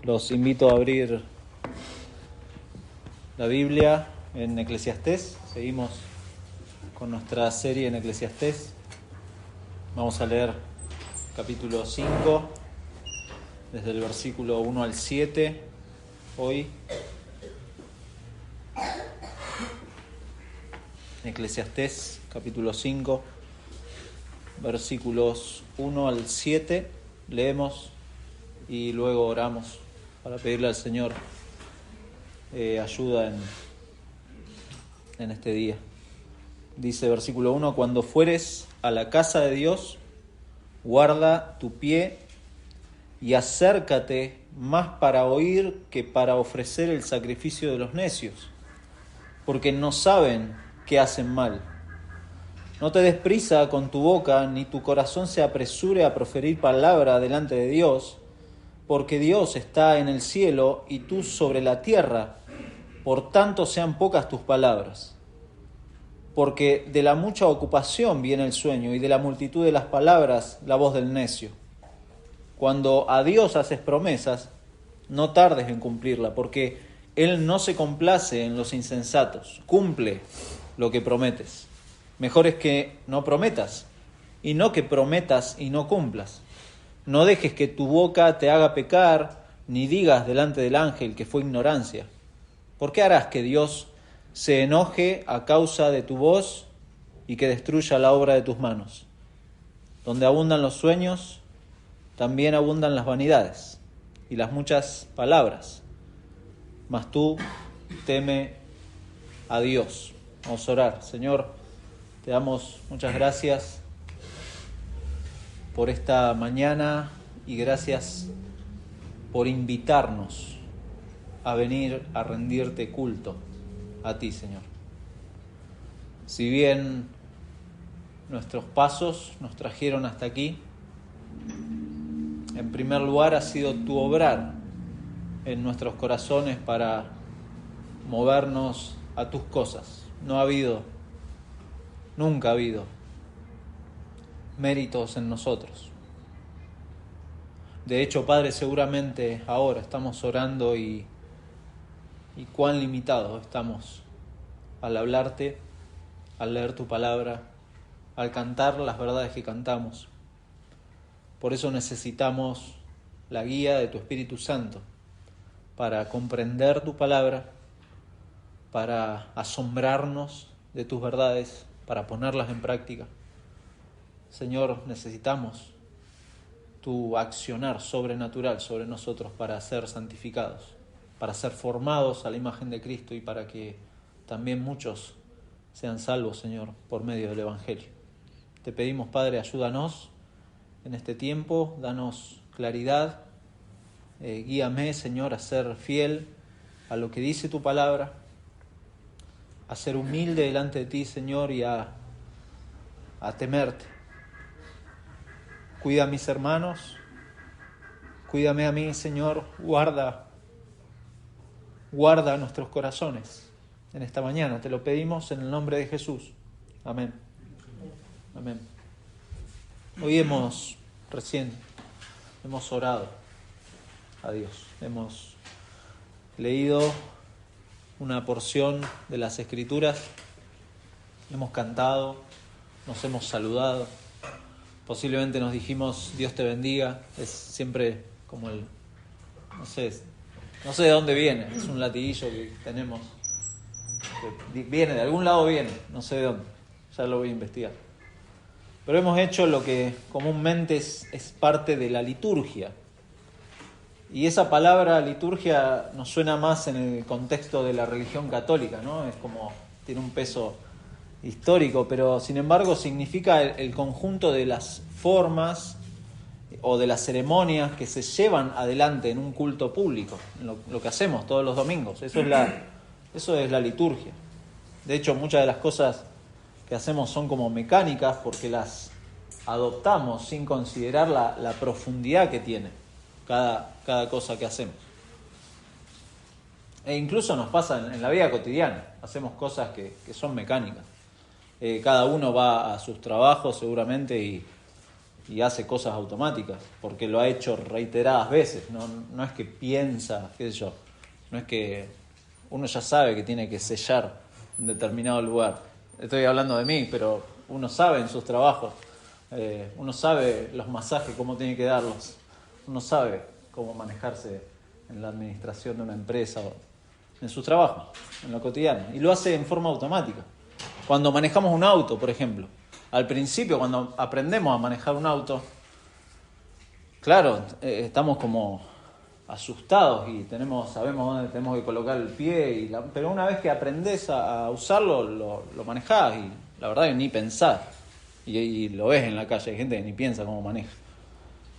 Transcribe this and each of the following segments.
Los invito a abrir la Biblia en Eclesiastés. Seguimos con nuestra serie en Eclesiastés. Vamos a leer capítulo 5, desde el versículo 1 al 7, hoy. Eclesiastés, capítulo 5, versículos 1 al 7, leemos y luego oramos para pedirle al Señor ayuda en este día. Dice versículo 1: Cuando fueres a la casa de Dios, guarda tu pie y acércate más para oír que para ofrecer el sacrificio de los necios, porque no saben que hacen mal. No te des prisa con tu boca, ni tu corazón se apresure a proferir palabra delante de Dios, porque Dios está en el cielo y tú sobre la tierra, por tanto sean pocas tus palabras. Porque de la mucha ocupación viene el sueño, y de la multitud de las palabras la voz del necio. Cuando a Dios haces promesas, no tardes en cumplirla, porque Él no se complace en los insensatos. Cumple lo que prometes. Mejor es que no prometas, y no que prometas y no cumplas. No dejes que tu boca te haga pecar, ni digas delante del ángel que fue ignorancia. ¿Por qué harás que Dios se enoje a causa de tu voz y que destruya la obra de tus manos? Donde abundan los sueños, también abundan las vanidades y las muchas palabras. Mas tú teme a Dios. Vamos a orar. Señor, te damos muchas gracias por esta mañana y gracias por invitarnos a venir a rendirte culto a ti, Señor. Si bien nuestros pasos nos trajeron hasta aquí, en primer lugar ha sido tu obrar en nuestros corazones para movernos a tus cosas. Nunca ha habido méritos en nosotros. De hecho, Padre, seguramente ahora estamos orando y cuán limitados estamos al hablarte, al leer tu palabra, al cantar las verdades que cantamos. Por eso necesitamos la guía de tu Espíritu Santo para comprender tu palabra, para asombrarnos de tus verdades, para ponerlas en práctica. Señor, necesitamos tu accionar sobrenatural sobre nosotros para ser santificados, para ser formados a la imagen de Cristo y para que también muchos sean salvos, Señor, por medio del Evangelio. Te pedimos, Padre, ayúdanos en este tiempo, danos claridad, guíame, Señor, a ser fiel a lo que dice tu palabra, a ser humilde delante de ti, Señor, y a temerte. Cuida a mis hermanos, cuídame a mí, Señor, guarda nuestros corazones en esta mañana. Te lo pedimos en el nombre de Jesús. Amén. Amén. Hoy recién hemos orado a Dios. Hemos leído una porción de las Escrituras, hemos cantado, nos hemos saludado. Posiblemente nos dijimos Dios te bendiga. Es siempre como no sé de dónde viene, es un latiguillo que tenemos, que viene, de algún lado viene, no sé de dónde, ya lo voy a investigar. Pero hemos hecho lo que comúnmente es parte de la liturgia. Y esa palabra liturgia nos suena más en el contexto de la religión católica, ¿no? Es como, tiene un peso histórico, pero sin embargo significa el conjunto de las formas o de las ceremonias que se llevan adelante en un culto público, lo que hacemos todos los domingos. Eso es la liturgia. De hecho, muchas de las cosas que hacemos son como mecánicas porque las adoptamos sin considerar la profundidad que tiene cada cosa que hacemos. E incluso nos pasa en la vida cotidiana, hacemos cosas que son mecánicas. Cada uno va a sus trabajos seguramente y hace cosas automáticas, porque lo ha hecho reiteradas veces, no es que piensa, qué sé yo, no es que uno ya sabe que tiene que sellar en determinado lugar. Estoy hablando de mí, pero uno sabe en sus trabajos, uno sabe los masajes, cómo tiene que darlos, uno sabe cómo manejarse en la administración de una empresa o en sus trabajos, en lo cotidiano, y lo hace en forma automática. Cuando manejamos un auto, por ejemplo, al principio, cuando aprendemos a manejar un auto, claro, estamos como asustados y sabemos dónde tenemos que colocar el pie, pero una vez que aprendés a usarlo, lo manejás y la verdad es que ni pensás. Y lo ves en la calle, hay gente que ni piensa cómo maneja.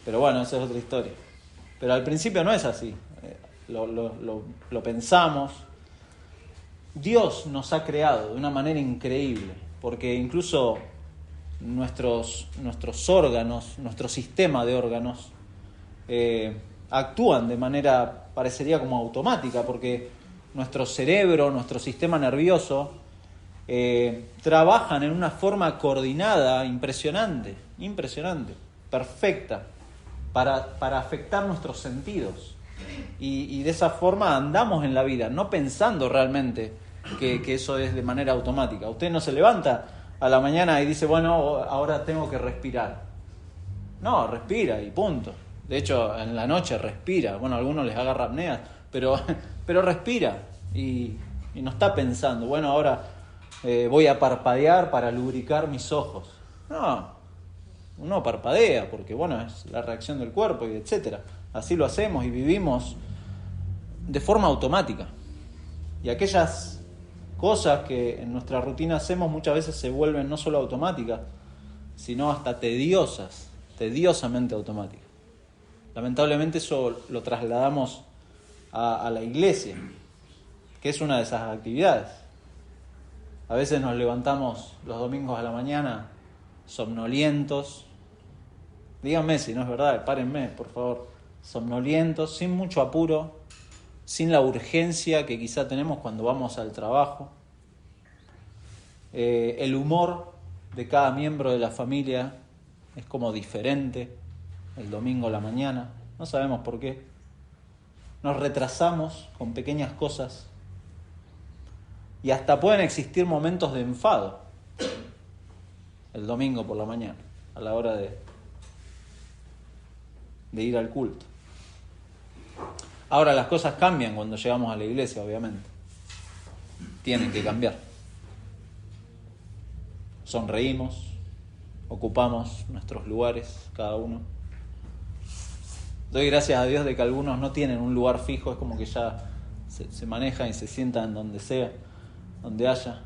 Pero bueno, esa es otra historia. Pero al principio no es así. Lo pensamos. Dios nos ha creado de una manera increíble, porque incluso nuestros órganos, nuestro sistema de órganos, actúan de manera, parecería como automática, porque nuestro cerebro, nuestro sistema nervioso, trabajan en una forma coordinada, impresionante, perfecta, para afectar nuestros sentidos. Y de esa forma andamos en la vida, no pensando realmente que eso es de manera automática. Usted no se levanta a la mañana y dice, bueno, ahora tengo que respirar. No, respira y punto. De hecho, en la noche respira. Bueno, a algunos les agarra apnea, pero respira y no está pensando, bueno, ahora voy a parpadear para lubricar mis ojos. No, uno parpadea porque, bueno, es la reacción del cuerpo y etcétera. Así lo hacemos y vivimos de forma automática. Y aquellas cosas que en nuestra rutina hacemos muchas veces se vuelven no solo automáticas, sino hasta tediosamente automáticas. Lamentablemente eso lo trasladamos a la iglesia, que es una de esas actividades. A veces nos levantamos los domingos a la mañana somnolientos. Díganme si no es verdad, párenme, por favor. Somnolientos, sin mucho apuro, sin la urgencia que quizá tenemos cuando vamos al trabajo. El humor de cada miembro de la familia es como diferente el domingo a la mañana. No sabemos por qué. Nos retrasamos con pequeñas cosas. Y hasta pueden existir momentos de enfado el domingo por la mañana, a la hora de ir al culto. Ahora las cosas cambian cuando llegamos a la iglesia, obviamente. Tienen que cambiar. Sonreímos, ocupamos nuestros lugares, cada uno. Doy gracias a Dios de que algunos no tienen un lugar fijo, es como que ya se manejan y se sientan donde sea, donde haya.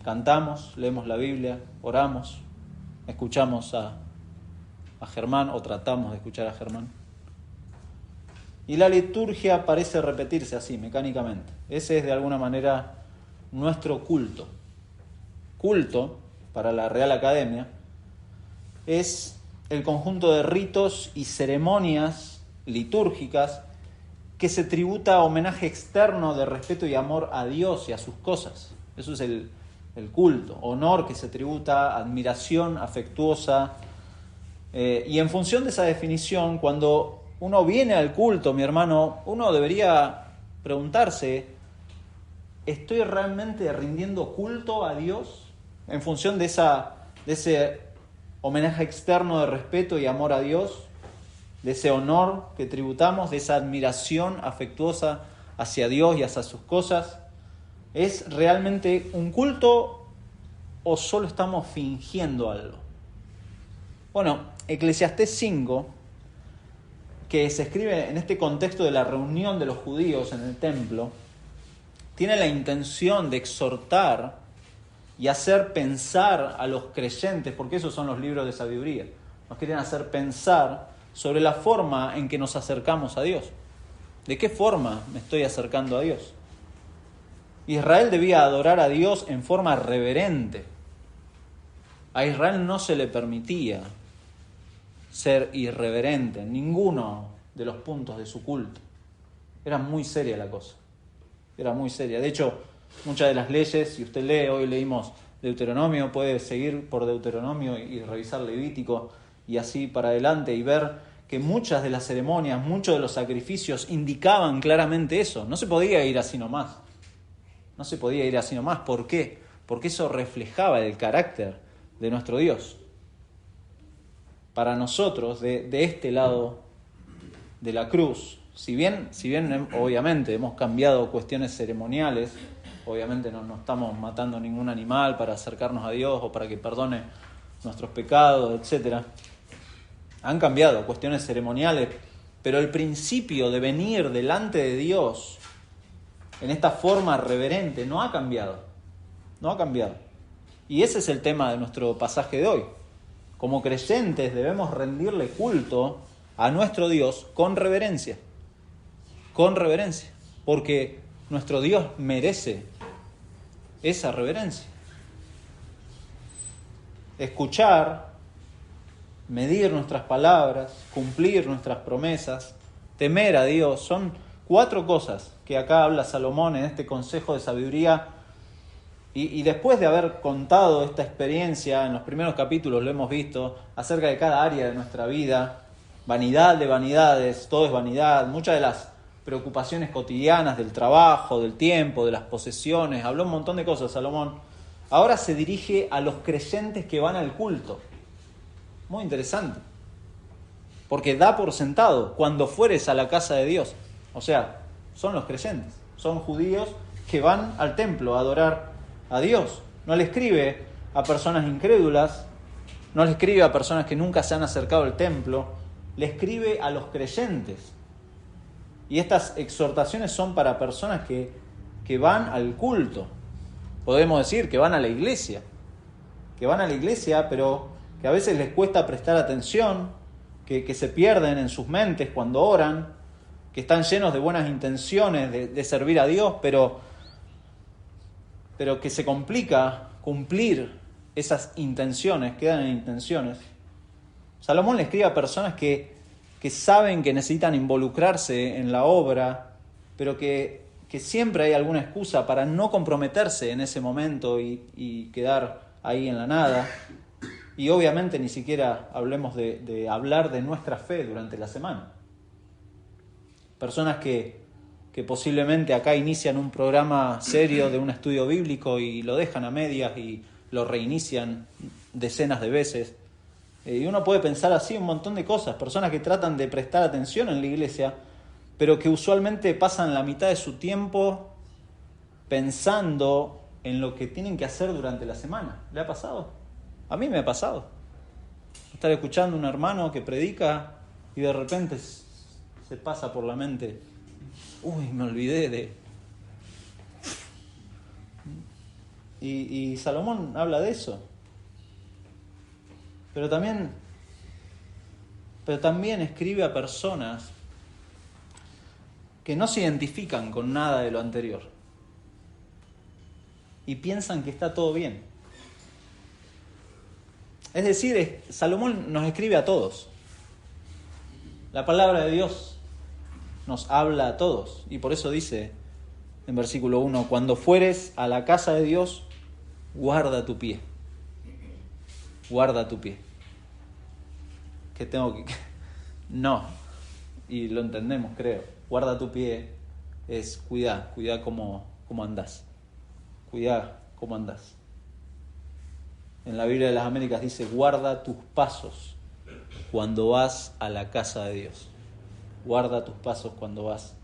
Cantamos, leemos la Biblia, oramos, escuchamos a Germán o tratamos de escuchar a Germán. Y la liturgia parece repetirse así, mecánicamente. Ese es de alguna manera nuestro culto. Culto, para la Real Academia, es el conjunto de ritos y ceremonias litúrgicas que se tributa homenaje externo de respeto y amor a Dios y a sus cosas. Eso es el culto. Honor que se tributa, admiración afectuosa. Y en función de esa definición, cuando uno viene al culto, mi hermano, uno debería preguntarse, ¿estoy realmente rindiendo culto a Dios? En función de ese homenaje externo de respeto y amor a Dios, de ese honor que tributamos, de esa admiración afectuosa hacia Dios y hacia sus cosas. ¿Es realmente un culto o solo estamos fingiendo algo? Bueno, Eclesiastés 5, que se escribe en este contexto de la reunión de los judíos en el templo, tiene la intención de exhortar y hacer pensar a los creyentes, porque esos son los libros de sabiduría, nos quieren hacer pensar sobre la forma en que nos acercamos a Dios. ¿De qué forma me estoy acercando a Dios? Israel debía adorar a Dios en forma reverente. A Israel no se le permitía ser irreverente en ninguno de los puntos de su culto. Era muy seria la cosa. Era muy seria. De hecho, muchas de las leyes, si usted lee, hoy leímos Deuteronomio, puede seguir por Deuteronomio y revisar Levítico y así para adelante y ver que muchas de las ceremonias, muchos de los sacrificios indicaban claramente eso. No se podía ir así nomás. No se podía ir así nomás. ¿Por qué? Porque eso reflejaba el carácter de nuestro Dios. Para nosotros, de este lado de la cruz, si bien obviamente hemos cambiado cuestiones ceremoniales, obviamente no estamos matando ningún animal para acercarnos a Dios o para que perdone nuestros pecados, etc. Han cambiado cuestiones ceremoniales, pero el principio de venir delante de Dios en esta forma reverente no ha cambiado. No ha cambiado. Y ese es el tema de nuestro pasaje de hoy. Como creyentes debemos rendirle culto a nuestro Dios con reverencia. Con reverencia. Porque nuestro Dios merece esa reverencia. Escuchar, medir nuestras palabras, cumplir nuestras promesas, temer a Dios, son 4 cosas que acá habla Salomón en este consejo de sabiduría. Y después de haber contado esta experiencia, en los primeros capítulos lo hemos visto, acerca de cada área de nuestra vida, vanidad de vanidades, todo es vanidad, muchas de las preocupaciones cotidianas del trabajo, del tiempo, de las posesiones, habló un montón de cosas Salomón. Ahora se dirige a los creyentes que van al culto. Muy interesante. Porque da por sentado, cuando fueres a la casa de Dios. O sea, son los creyentes, son judíos que van al templo a adorar a Dios. No le escribe a personas incrédulas, no le escribe a personas que nunca se han acercado al templo, le escribe a los creyentes. Y estas exhortaciones son para personas que van al culto. Podemos decir que van a la iglesia, pero que a veces les cuesta prestar atención, que se pierden en sus mentes cuando oran, que están llenos de buenas intenciones de servir a Dios, pero que se complica cumplir esas intenciones, quedan en intenciones. Salomón le escribe a personas que saben que necesitan involucrarse en la obra, pero que siempre hay alguna excusa para no comprometerse en ese momento y quedar ahí en la nada. Y obviamente ni siquiera hablemos de hablar de nuestra fe durante la semana. Personas que posiblemente acá inician un programa serio de un estudio bíblico y lo dejan a medias y lo reinician decenas de veces. Y uno puede pensar así un montón de cosas. Personas que tratan de prestar atención en la iglesia, pero que usualmente pasan la mitad de su tiempo pensando en lo que tienen que hacer durante la semana. ¿Le ha pasado? A mí me ha pasado. Estar escuchando a un hermano que predica y de repente se pasa por la mente: uy, me olvidé de... Y Salomón habla de eso. Pero también escribe a personas que no se identifican con nada de lo anterior y piensan que está todo bien. Es decir, Salomón nos escribe a todos. La palabra de Dios nos habla a todos. Y por eso dice en versículo 1: cuando fueres a la casa de Dios, guarda tu pie. Guarda tu pie. ¿Qué tengo que...? No. Y lo entendemos, creo. Guarda tu pie es cuidar cómo andás. Cuidar cómo andás. En la Biblia de las Américas dice: guarda tus pasos cuando vas a la casa de Dios. Guarda tus pasos cuando vas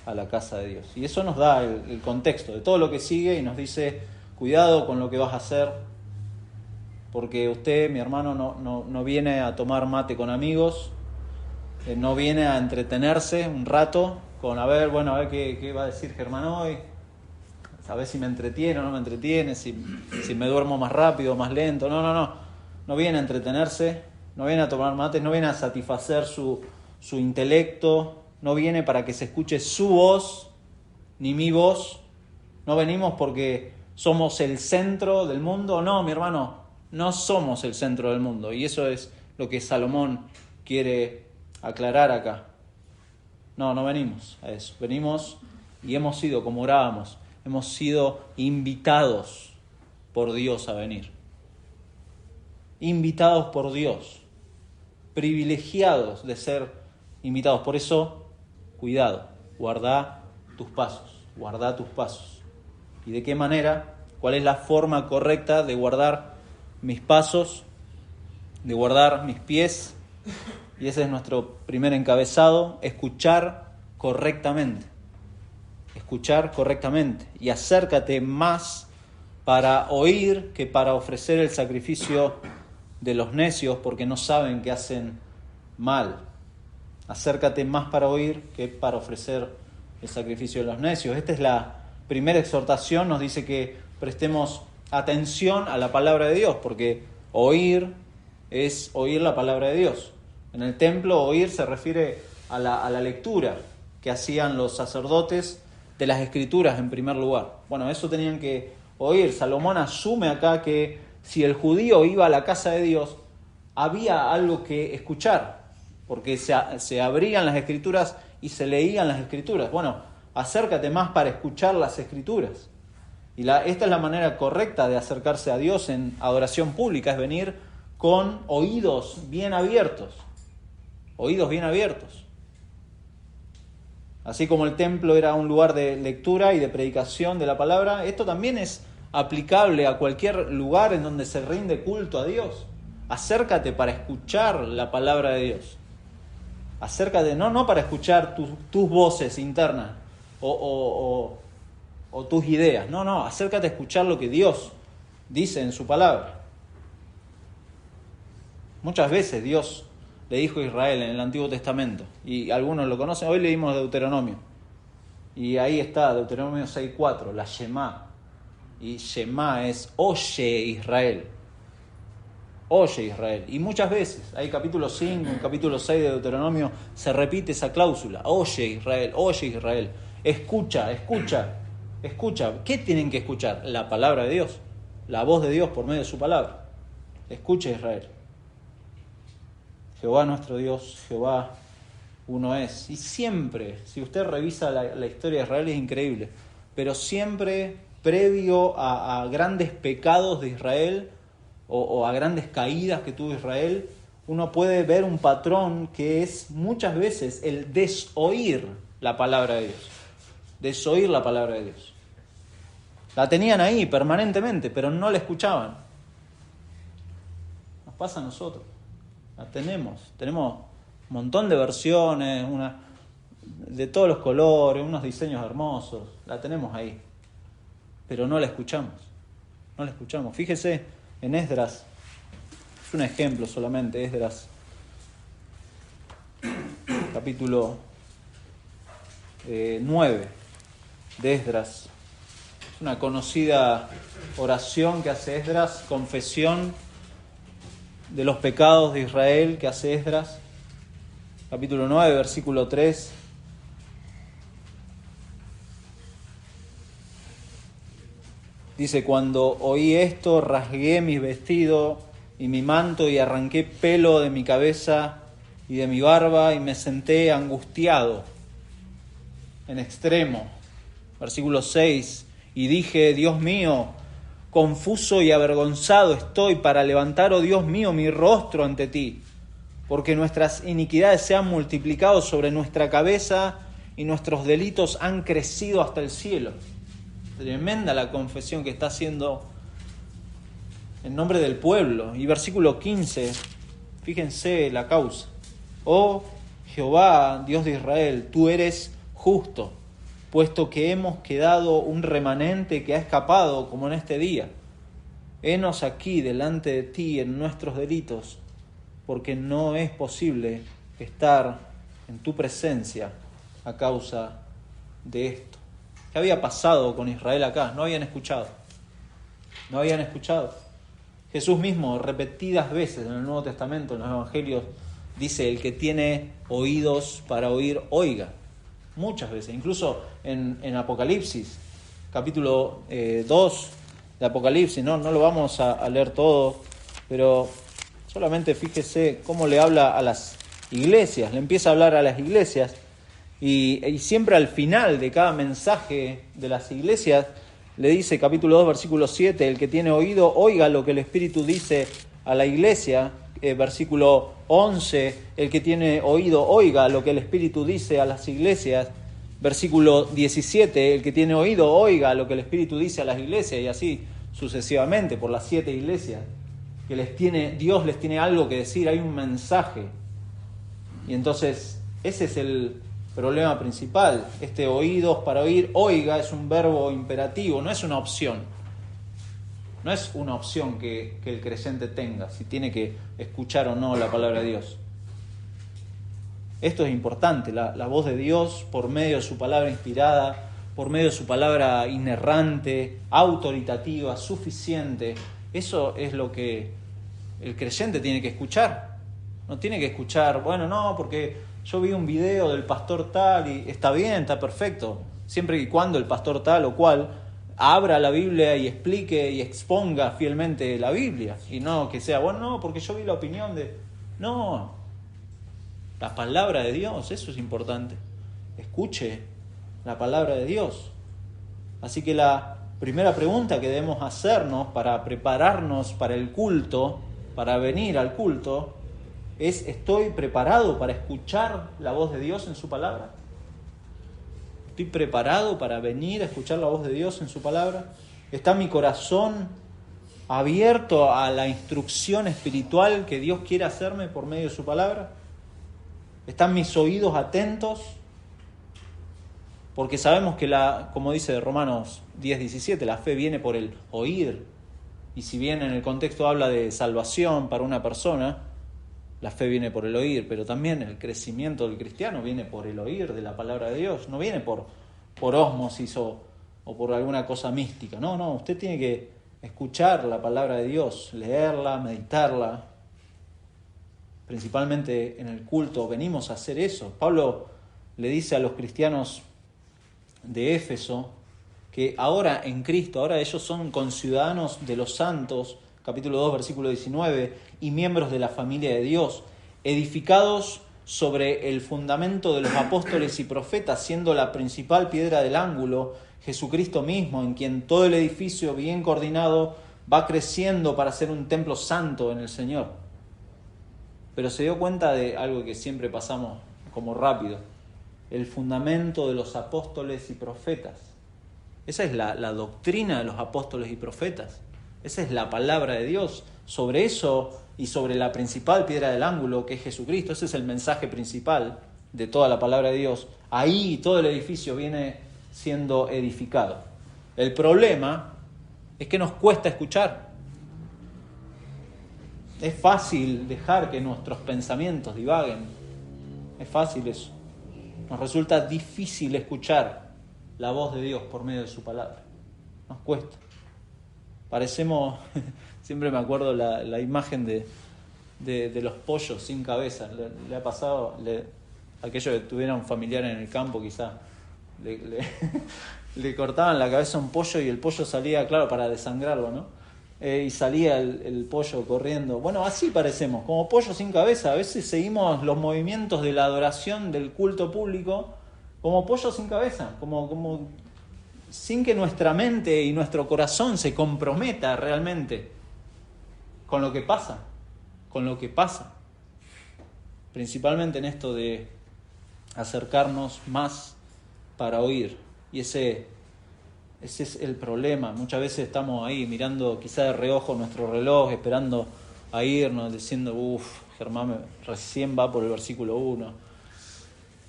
a la casa de Dios. Y eso nos da el contexto de todo lo que sigue y nos dice: cuidado con lo que vas a hacer, porque usted, mi hermano, no viene a tomar mate con amigos, no viene a entretenerse un rato con a ver qué va a decir Germán hoy, a ver si me entretiene o no me entretiene, si me duermo más rápido o más lento. No viene a entretenerse, no viene a tomar mates, no viene a satisfacer su intelecto, no viene para que se escuche su voz ni mi voz. No venimos porque somos el centro del mundo. No, mi hermano, no somos el centro del mundo. Y eso es lo que Salomón quiere aclarar acá. No venimos a eso. Venimos y hemos sido, como orábamos, hemos sido invitados por Dios a venir. Invitados por Dios. Privilegiados de ser invitados. Por eso, cuidado, guardá tus pasos. Guardá tus pasos. ¿Y de qué manera? ¿Cuál es la forma correcta de guardar mis pasos? De guardar mis pies. Y ese es nuestro primer encabezado. Escuchar correctamente. Escuchar correctamente. Y acércate más para oír que para ofrecer el sacrificio de los necios, porque no saben que hacen mal. Acércate más para oír que para ofrecer el sacrificio de los necios. Esta es la primera exhortación. Nos dice que prestemos atención a la palabra de Dios, porque oír es oír la palabra de Dios. En el templo, oír se refiere a la lectura que hacían los sacerdotes de las Escrituras en primer lugar. Bueno, eso tenían que oír. Salomón asume acá que si el judío iba a la casa de Dios, había algo que escuchar, porque se abrían las Escrituras y se leían las Escrituras. Bueno, acércate más para escuchar las Escrituras. Y esta es la manera correcta de acercarse a Dios en adoración pública, es venir con oídos bien abiertos. Oídos bien abiertos. Así como el templo era un lugar de lectura y de predicación de la palabra, esto también es aplicable a cualquier lugar en donde se rinde culto a Dios. Acércate para escuchar la palabra de Dios. Acércate, no para escuchar tus voces internas o tus ideas. No, acércate a escuchar lo que Dios dice en su palabra. Muchas veces Dios le dijo a Israel en el Antiguo Testamento, y algunos lo conocen, hoy leímos Deuteronomio, y ahí está, Deuteronomio 6:4, la Shema, y Shema es oye Israel, y muchas veces, hay capítulo 5, capítulo 6 de Deuteronomio, se repite esa cláusula, oye Israel, escucha, ¿qué tienen que escuchar? La palabra de Dios, la voz de Dios por medio de su palabra, escucha Israel. Jehová nuestro Dios, Jehová uno es. Y siempre, si usted revisa la historia de Israel, es increíble, pero siempre previo a grandes pecados de Israel o a grandes caídas que tuvo Israel, uno puede ver un patrón que es muchas veces el desoír la palabra de Dios. Desoír la palabra de Dios. La tenían ahí permanentemente, pero no la escuchaban. Nos pasa a nosotros. La tenemos un montón de versiones, de todos los colores, unos diseños hermosos, la tenemos ahí, pero no la escuchamos. Fíjese en Esdras, es un ejemplo solamente, Esdras, capítulo 9 de Esdras. Es una conocida oración que hace Esdras, confesión de los pecados de Israel que hace Esdras, capítulo 9, versículo 3. Dice: cuando oí esto, rasgué mi vestido y mi manto y arranqué pelo de mi cabeza y de mi barba y me senté angustiado en extremo. Versículo 6. Y dije: Dios mío, confuso y avergonzado estoy para levantar, oh Dios mío, mi rostro ante ti, porque nuestras iniquidades se han multiplicado sobre nuestra cabeza y nuestros delitos han crecido hasta el cielo. Tremenda la confesión que está haciendo en nombre del pueblo. Y versículo 15, fíjense la causa. Oh Jehová, Dios de Israel, tú eres justo, puesto que hemos quedado un remanente que ha escapado como en este día. Henos aquí delante de ti en nuestros delitos, porque no es posible estar en tu presencia a causa de esto. ¿Qué había pasado con Israel acá? No habían escuchado. Jesús mismo, repetidas veces en el Nuevo Testamento, en los Evangelios, dice: el que tiene oídos para oír, oiga. Muchas veces, incluso en Apocalipsis, capítulo 2 de Apocalipsis, no lo vamos a leer todo, pero solamente fíjese cómo le habla a las iglesias, le empieza a hablar a las iglesias y siempre al final de cada mensaje de las iglesias le dice, capítulo 2, versículo 7, el que tiene oído, oiga lo que el Espíritu dice a la iglesia. Versículo 11, el que tiene oído, oiga lo que el Espíritu dice a las iglesias. Versículo 17, el que tiene oído, oiga lo que el Espíritu dice a las iglesias, y así sucesivamente por las 7 iglesias, que Dios les tiene algo que decir, hay un mensaje. Y entonces ese es el problema principal. Este oídos para oír, oiga, es un verbo imperativo, no es una opción. No es una opción que el creyente tenga, si tiene que escuchar o no la palabra de Dios. Esto es importante, la voz de Dios por medio de su palabra inspirada, por medio de su palabra inerrante, autoritativa, suficiente. Eso es lo que el creyente tiene que escuchar. No tiene que escuchar, bueno, no, porque yo vi un video del pastor tal y está bien, está perfecto, siempre y cuando el pastor tal o cual abra la Biblia y explique y exponga fielmente la Biblia, y no que sea, bueno, no, porque yo vi la opinión de... No, la palabra de Dios, eso es importante. Escuche la palabra de Dios. Así que la primera pregunta que debemos hacernos para prepararnos para el culto, para venir al culto, es: ¿estoy preparado para escuchar la voz de Dios en su palabra? ¿Estoy preparado para venir a escuchar la voz de Dios en su palabra? ¿Está mi corazón abierto a la instrucción espiritual que Dios quiere hacerme por medio de su palabra? ¿Están mis oídos atentos? Porque sabemos que como dice Romanos 10:17, la fe viene por el oír. Y si bien en el contexto habla de salvación para una persona, la fe viene por el oír, pero también el crecimiento del cristiano viene por el oír de la palabra de Dios, no viene por ósmosis o por alguna cosa mística. No, usted tiene que escuchar la palabra de Dios, leerla, meditarla. Principalmente en el culto venimos a hacer eso. Pablo le dice a los cristianos de Éfeso que ahora en Cristo, ahora ellos son conciudadanos de los santos, capítulo 2, versículo 19, y miembros de la familia de Dios, edificados sobre el fundamento de los apóstoles y profetas, siendo la principal piedra del ángulo Jesucristo mismo, en quien todo el edificio bien coordinado va creciendo para ser un templo santo en el Señor. Pero se dio cuenta de algo que siempre pasamos como rápido: el fundamento de los apóstoles y profetas. Esa es la doctrina de los apóstoles y profetas. Esa es la palabra de Dios. Sobre eso y sobre la principal piedra del ángulo, que es Jesucristo, ese es el mensaje principal de toda la palabra de Dios. Ahí todo el edificio viene siendo edificado. El problema es que nos cuesta escuchar. Es fácil dejar que nuestros pensamientos divaguen. Es fácil eso. Nos resulta difícil escuchar la voz de Dios por medio de su palabra. Nos cuesta. Parecemos, siempre me acuerdo la imagen de los pollos sin cabeza. Le ha pasado, aquellos que tuvieran familiar en el campo quizá, le cortaban la cabeza a un pollo y el pollo salía, claro, para desangrarlo, ¿no? Y salía el pollo corriendo. Bueno, así parecemos, como pollos sin cabeza. A veces seguimos los movimientos de la adoración, del culto público, como pollos sin cabeza, como sin que nuestra mente y nuestro corazón se comprometa realmente con lo que pasa, principalmente en esto de acercarnos más para oír. Y ese es el problema. Muchas veces estamos ahí mirando quizá de reojo nuestro reloj, esperando a irnos, diciendo, Germán recién va por el versículo 1.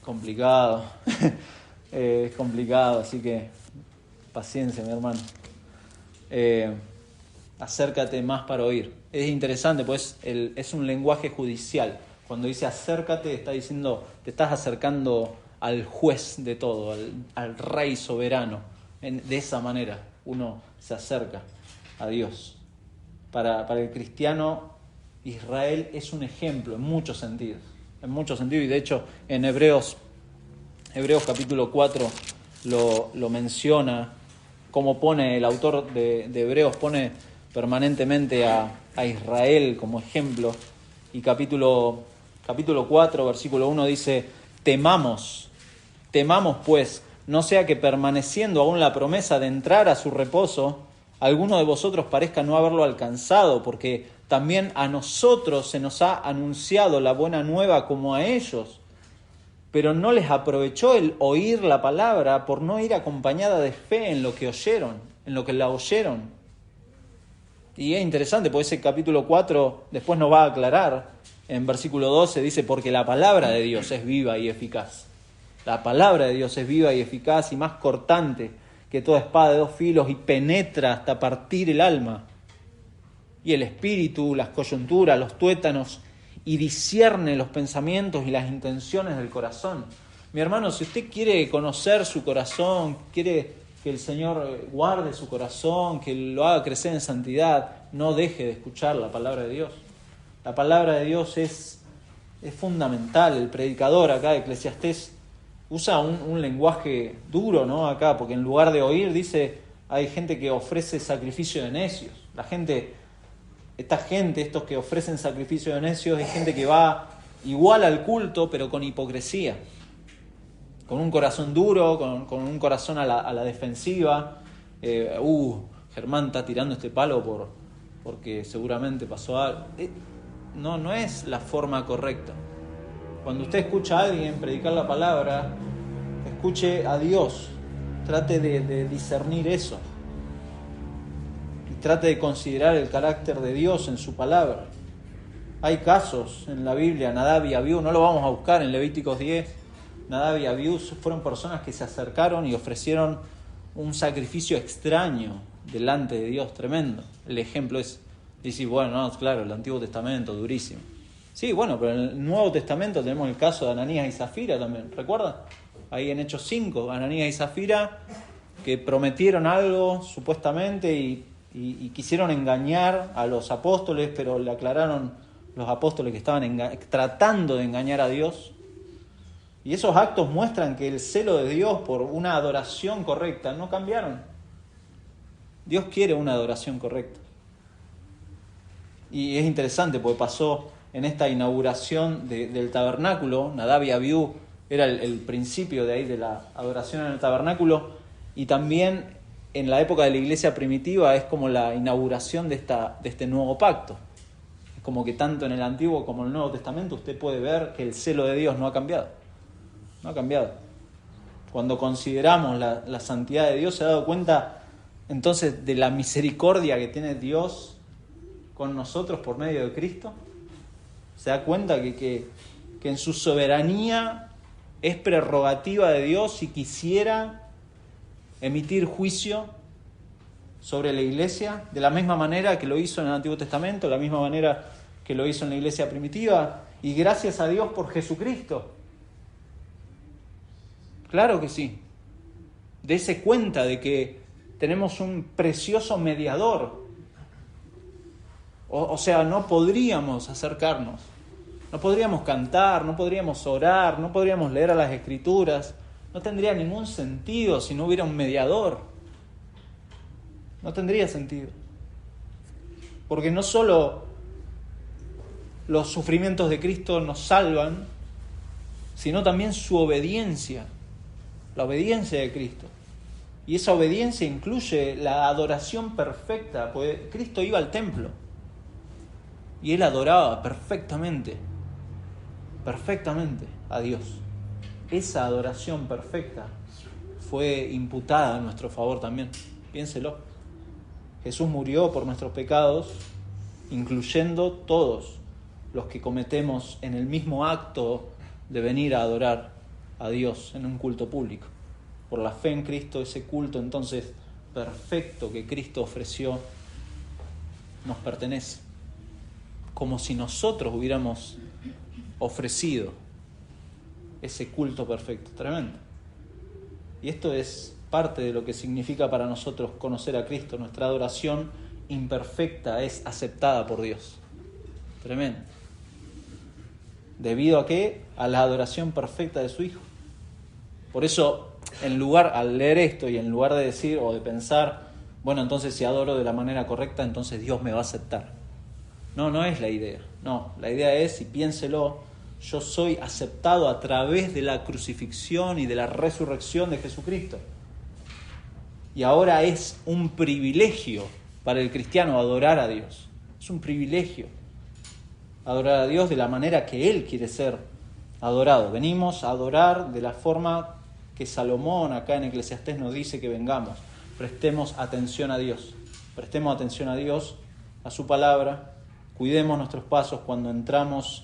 Complicado. Es complicado, así que paciencia, mi hermano. Acércate más para oír. Es interesante, pues es un lenguaje judicial. Cuando dice acércate, está diciendo, te estás acercando al juez de todo, al rey soberano. De esa manera uno se acerca a Dios. Para el cristiano, Israel es un ejemplo en muchos sentidos. Y de hecho en Hebreos capítulo 4 lo menciona, como pone el autor de Hebreos, pone permanentemente a Israel como ejemplo. Y capítulo 4, versículo 1 dice, temamos pues no sea que permaneciendo aún la promesa de entrar a su reposo, alguno de vosotros parezca no haberlo alcanzado, porque también a nosotros se nos ha anunciado la buena nueva como a ellos, pero no les aprovechó el oír la palabra por no ir acompañada de fe en lo que oyeron, en lo que la oyeron. Y es interesante, porque ese capítulo 4 después nos va a aclarar, en versículo 12 dice, porque la palabra de Dios es viva y eficaz. La palabra de Dios es viva y eficaz y más cortante que toda espada de dos filos y penetra hasta partir el alma y el espíritu, las coyunturas, los tuétanos, y discierne los pensamientos y las intenciones del corazón. Mi hermano, si usted quiere conocer su corazón, quiere que el Señor guarde su corazón, que lo haga crecer en santidad, no deje de escuchar la palabra de Dios. La palabra de Dios es fundamental. El predicador acá de Eclesiastés usa un lenguaje duro, ¿no? Acá, porque en lugar de oír, dice, hay gente que ofrece sacrificio de necios. Estos que ofrecen sacrificio de necios, es gente que va igual al culto, pero con hipocresía. Con un corazón duro, con un corazón a la defensiva. Germán está tirando este palo porque seguramente pasó algo. No es la forma correcta. Cuando usted escucha a alguien predicar la palabra, escuche a Dios. Trate de discernir eso. Y trate de considerar el carácter de Dios en su palabra. Hay casos en la Biblia, Nadab y Abiú, no lo vamos a buscar en Levíticos 10. Nadab y Abiú fueron personas que se acercaron y ofrecieron un sacrificio extraño delante de Dios, tremendo. El ejemplo es, decir, bueno, no, claro, el Antiguo Testamento, durísimo. Sí, bueno, pero en el Nuevo Testamento tenemos el caso de Ananías y Zafira también, ¿recuerdan? Ahí en Hechos 5, Ananías y Zafira, que prometieron algo supuestamente y quisieron engañar a los apóstoles, pero le aclararon los apóstoles que estaban tratando de engañar a Dios. Y esos actos muestran que el celo de Dios por una adoración correcta no cambiaron. Dios quiere una adoración correcta. Y es interesante porque pasó en esta inauguración del tabernáculo. Nadab y Abiú era el principio de ahí de la adoración en el tabernáculo, y también en la época de la iglesia primitiva es como la inauguración de este nuevo pacto. Es como que tanto en el Antiguo como en el Nuevo Testamento usted puede ver que el celo de Dios no ha cambiado. No ha cambiado. Cuando consideramos la santidad de Dios, se ha dado cuenta entonces de la misericordia que tiene Dios con nosotros por medio de Cristo. Se da cuenta que en su soberanía es prerrogativa de Dios si quisiera emitir juicio sobre la iglesia, de la misma manera que lo hizo en el Antiguo Testamento, de la misma manera que lo hizo en la iglesia primitiva, y gracias a Dios por Jesucristo. Claro que sí. Dese cuenta de que tenemos un precioso mediador. O sea, no podríamos acercarnos, no podríamos cantar, no podríamos orar, no podríamos leer a las Escrituras. No tendría ningún sentido si no hubiera un mediador. No tendría sentido. Porque no solo los sufrimientos de Cristo nos salvan, sino también su obediencia. La obediencia de Cristo. Y esa obediencia incluye la adoración perfecta, porque Cristo iba al templo y Él adoraba perfectamente a Dios. Esa adoración perfecta fue imputada a nuestro favor también. Piénselo. Jesús murió por nuestros pecados, incluyendo todos los que cometemos en el mismo acto de venir a adorar a Dios en un culto público. Por la fe en Cristo, ese culto entonces perfecto que Cristo ofreció nos pertenece, como si nosotros hubiéramos ofrecido ese culto perfecto. Tremendo. Y esto es parte de lo que significa para nosotros conocer a Cristo. Nuestra adoración imperfecta es aceptada por Dios. Tremendo. ¿Debido a qué? A la adoración perfecta de su Hijo. Por eso, al leer esto y en lugar de decir o de pensar, bueno, entonces si adoro de la manera correcta, entonces Dios me va a aceptar. No es la idea. No, la idea es, y piénselo, Yo soy aceptado a través de la crucifixión y de la resurrección de Jesucristo. Y ahora es un privilegio para el cristiano adorar a Dios. Es un privilegio adorar a Dios de la manera que Él quiere ser adorado. Venimos a adorar de la forma que Salomón acá en Eclesiastés nos dice que vengamos. Prestemos atención a Dios. Prestemos atención a Dios, a su palabra. Cuidemos nuestros pasos cuando entramos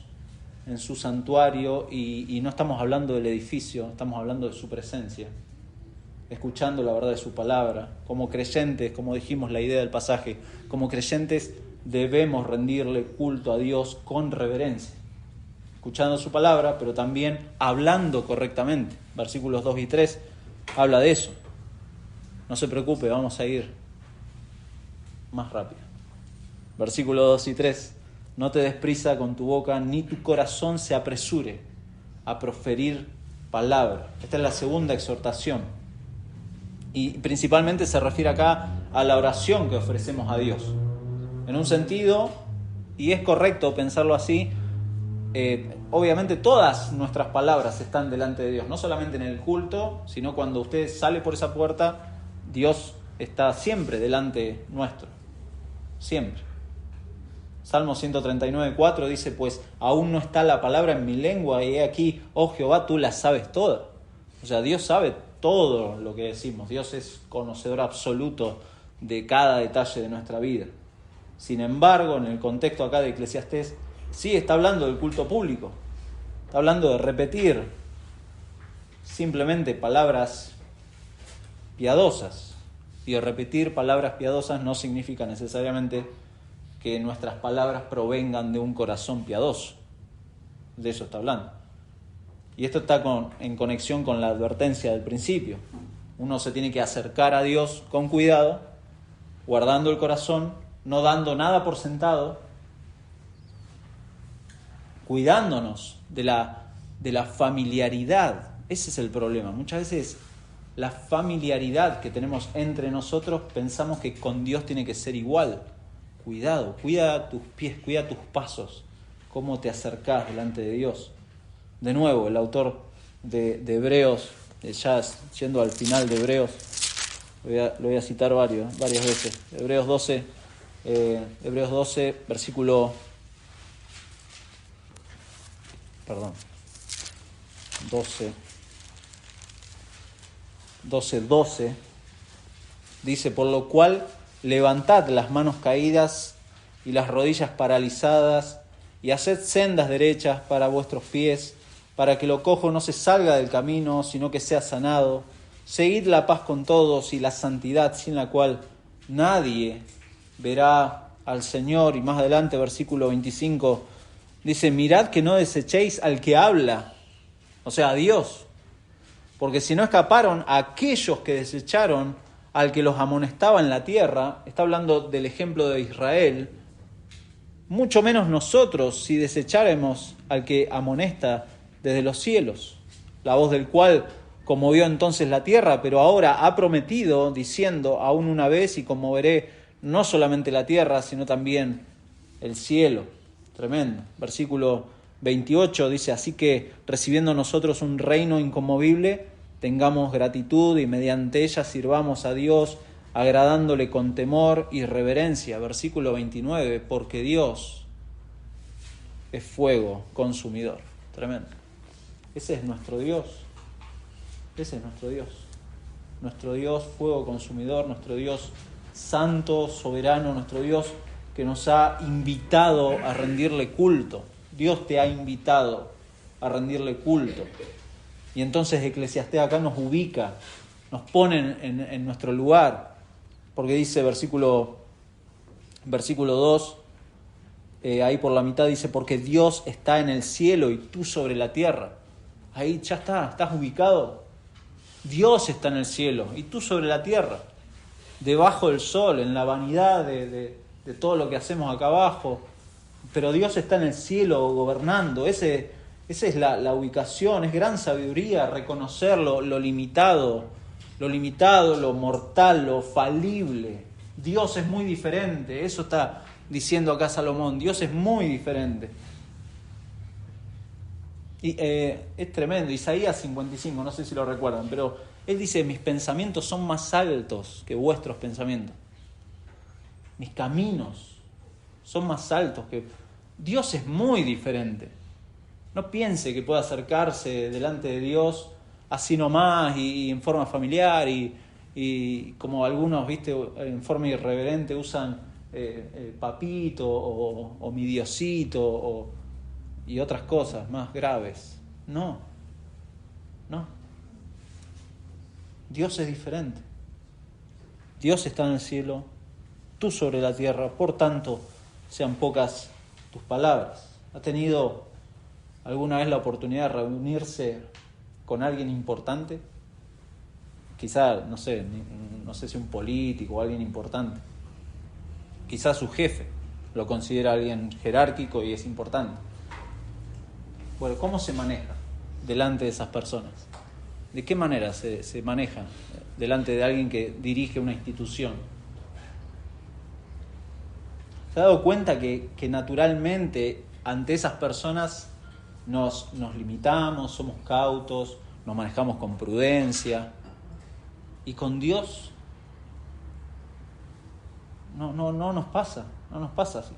en su santuario y no estamos hablando del edificio, estamos hablando de su presencia. Escuchando la verdad de su palabra. Como creyentes, como dijimos la idea del pasaje, como creyentes debemos rendirle culto a Dios con reverencia. Escuchando su palabra, pero también hablando correctamente. Versículos 2 y 3 habla de eso. No se preocupe, vamos a ir más rápido. Versículos 2 y 3. No te des prisa con tu boca, ni tu corazón se apresure a proferir palabra. Esta es la segunda exhortación. Y principalmente se refiere acá a la oración que ofrecemos a Dios. En un sentido, y es correcto pensarlo así, obviamente todas nuestras palabras están delante de Dios, no solamente en el culto, sino cuando usted sale por esa puerta, Dios está siempre delante nuestro, siempre. Salmo 139:4 dice, pues aún no está la palabra en mi lengua, y he aquí, oh Jehová, tú la sabes toda. O sea, Dios sabe todo lo que decimos, Dios es conocedor absoluto de cada detalle de nuestra vida. Sin embargo, en el contexto acá de Eclesiastés, sí está hablando del culto público, está hablando de repetir simplemente palabras piadosas. Y de repetir palabras piadosas no significa necesariamente que nuestras palabras provengan de un corazón piadoso. De eso está hablando. Y esto está en conexión con la advertencia del principio. Uno se tiene que acercar a Dios con cuidado, guardando el corazón, no dando nada por sentado, cuidándonos de la familiaridad. Ese es el problema. Muchas veces la familiaridad que tenemos entre nosotros pensamos que con Dios tiene que ser igual. Cuidado, cuida tus pies, cuida tus pasos, cómo te acercás delante de Dios. De nuevo, el autor de Hebreos, ya yendo al final de Hebreos, lo voy a citar varias veces. Hebreos 12, versículo 12, dice, por lo cual levantad las manos caídas y las rodillas paralizadas y haced sendas derechas para vuestros pies, para que lo cojo no se salga del camino, sino que sea sanado. Seguid la paz con todos y la santidad, sin la cual nadie verá al Señor. Y más adelante, versículo 25, dice, mirad que no desechéis al que habla, o sea, a Dios, porque si no escaparon a aquellos que desecharon al que los amonestaba en la tierra, está hablando del ejemplo de Israel, mucho menos nosotros si desecháremos al que amonesta desde los cielos, la voz del cual conmovió entonces la tierra, pero ahora ha prometido, diciendo, aún una vez y conmoveré no solamente la tierra, sino también el cielo. Tremendo. Versículo 28 dice, así que recibiendo nosotros un reino inconmovible, tengamos gratitud y mediante ella sirvamos a Dios, agradándole con temor y reverencia. Versículo 29, porque Dios es fuego consumidor. Tremendo. Ese es nuestro Dios. Ese es nuestro Dios. Nuestro Dios fuego consumidor, nuestro Dios santo, soberano, nuestro Dios que nos ha invitado a rendirle culto. Dios te ha invitado a rendirle culto. Y entonces Eclesiastés acá nos ubica, nos pone en nuestro lugar, porque dice versículo 2, ahí por la mitad dice, porque Dios está en el cielo y tú sobre la tierra. Ahí ya estás ubicado. Dios está en el cielo y tú sobre la tierra, debajo del sol, en la vanidad de todo lo que hacemos acá abajo. Pero Dios está en el cielo gobernando. Esa es la ubicación. Es gran sabiduría reconocer lo limitado, lo mortal, lo falible. Dios es muy diferente. Eso está diciendo acá Salomón. Dios es muy diferente. Y es tremendo, Isaías 55, no sé si lo recuerdan, pero él dice, mis pensamientos son más altos que vuestros pensamientos. Mis caminos son más altos que... Dios es muy diferente. No piense que puede acercarse delante de Dios así nomás y en forma familiar y como algunos, viste, en forma irreverente usan papito o mi diosito y otras cosas más graves. No. Dios es diferente. Dios está en el cielo, tú sobre la tierra, por tanto, sean pocas tus palabras. ¿Ha tenido alguna vez la oportunidad de reunirse con alguien importante? Quizá, no sé si un político o alguien importante. Quizá su jefe lo considera alguien jerárquico y es importante. Bueno, ¿cómo se maneja delante de esas personas? ¿De qué manera se maneja delante de alguien que dirige una institución? ¿Se ha dado cuenta que naturalmente ante esas personas nos limitamos, somos cautos, nos manejamos con prudencia? Y con Dios no nos pasa así.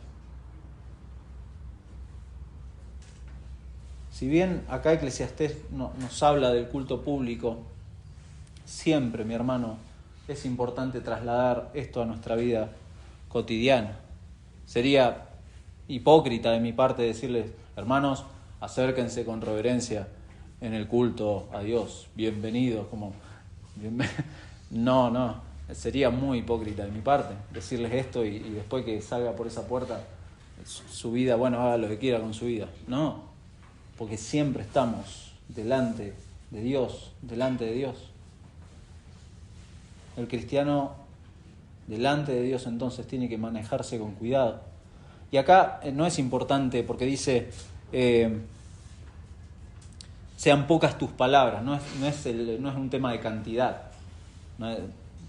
Si bien acá Eclesiastés nos habla del culto público, siempre, mi hermano, es importante trasladar esto a nuestra vida cotidiana. Sería hipócrita de mi parte decirles, hermanos, acérquense con reverencia en el culto a Dios, bienvenidos, No, sería muy hipócrita de mi parte decirles esto y después que salga por esa puerta su vida, bueno, haga lo que quiera con su vida. No, porque siempre estamos delante de Dios. El cristiano delante de Dios entonces tiene que manejarse con cuidado. Y acá no es importante porque dice sean pocas tus palabras, no es un tema de cantidad.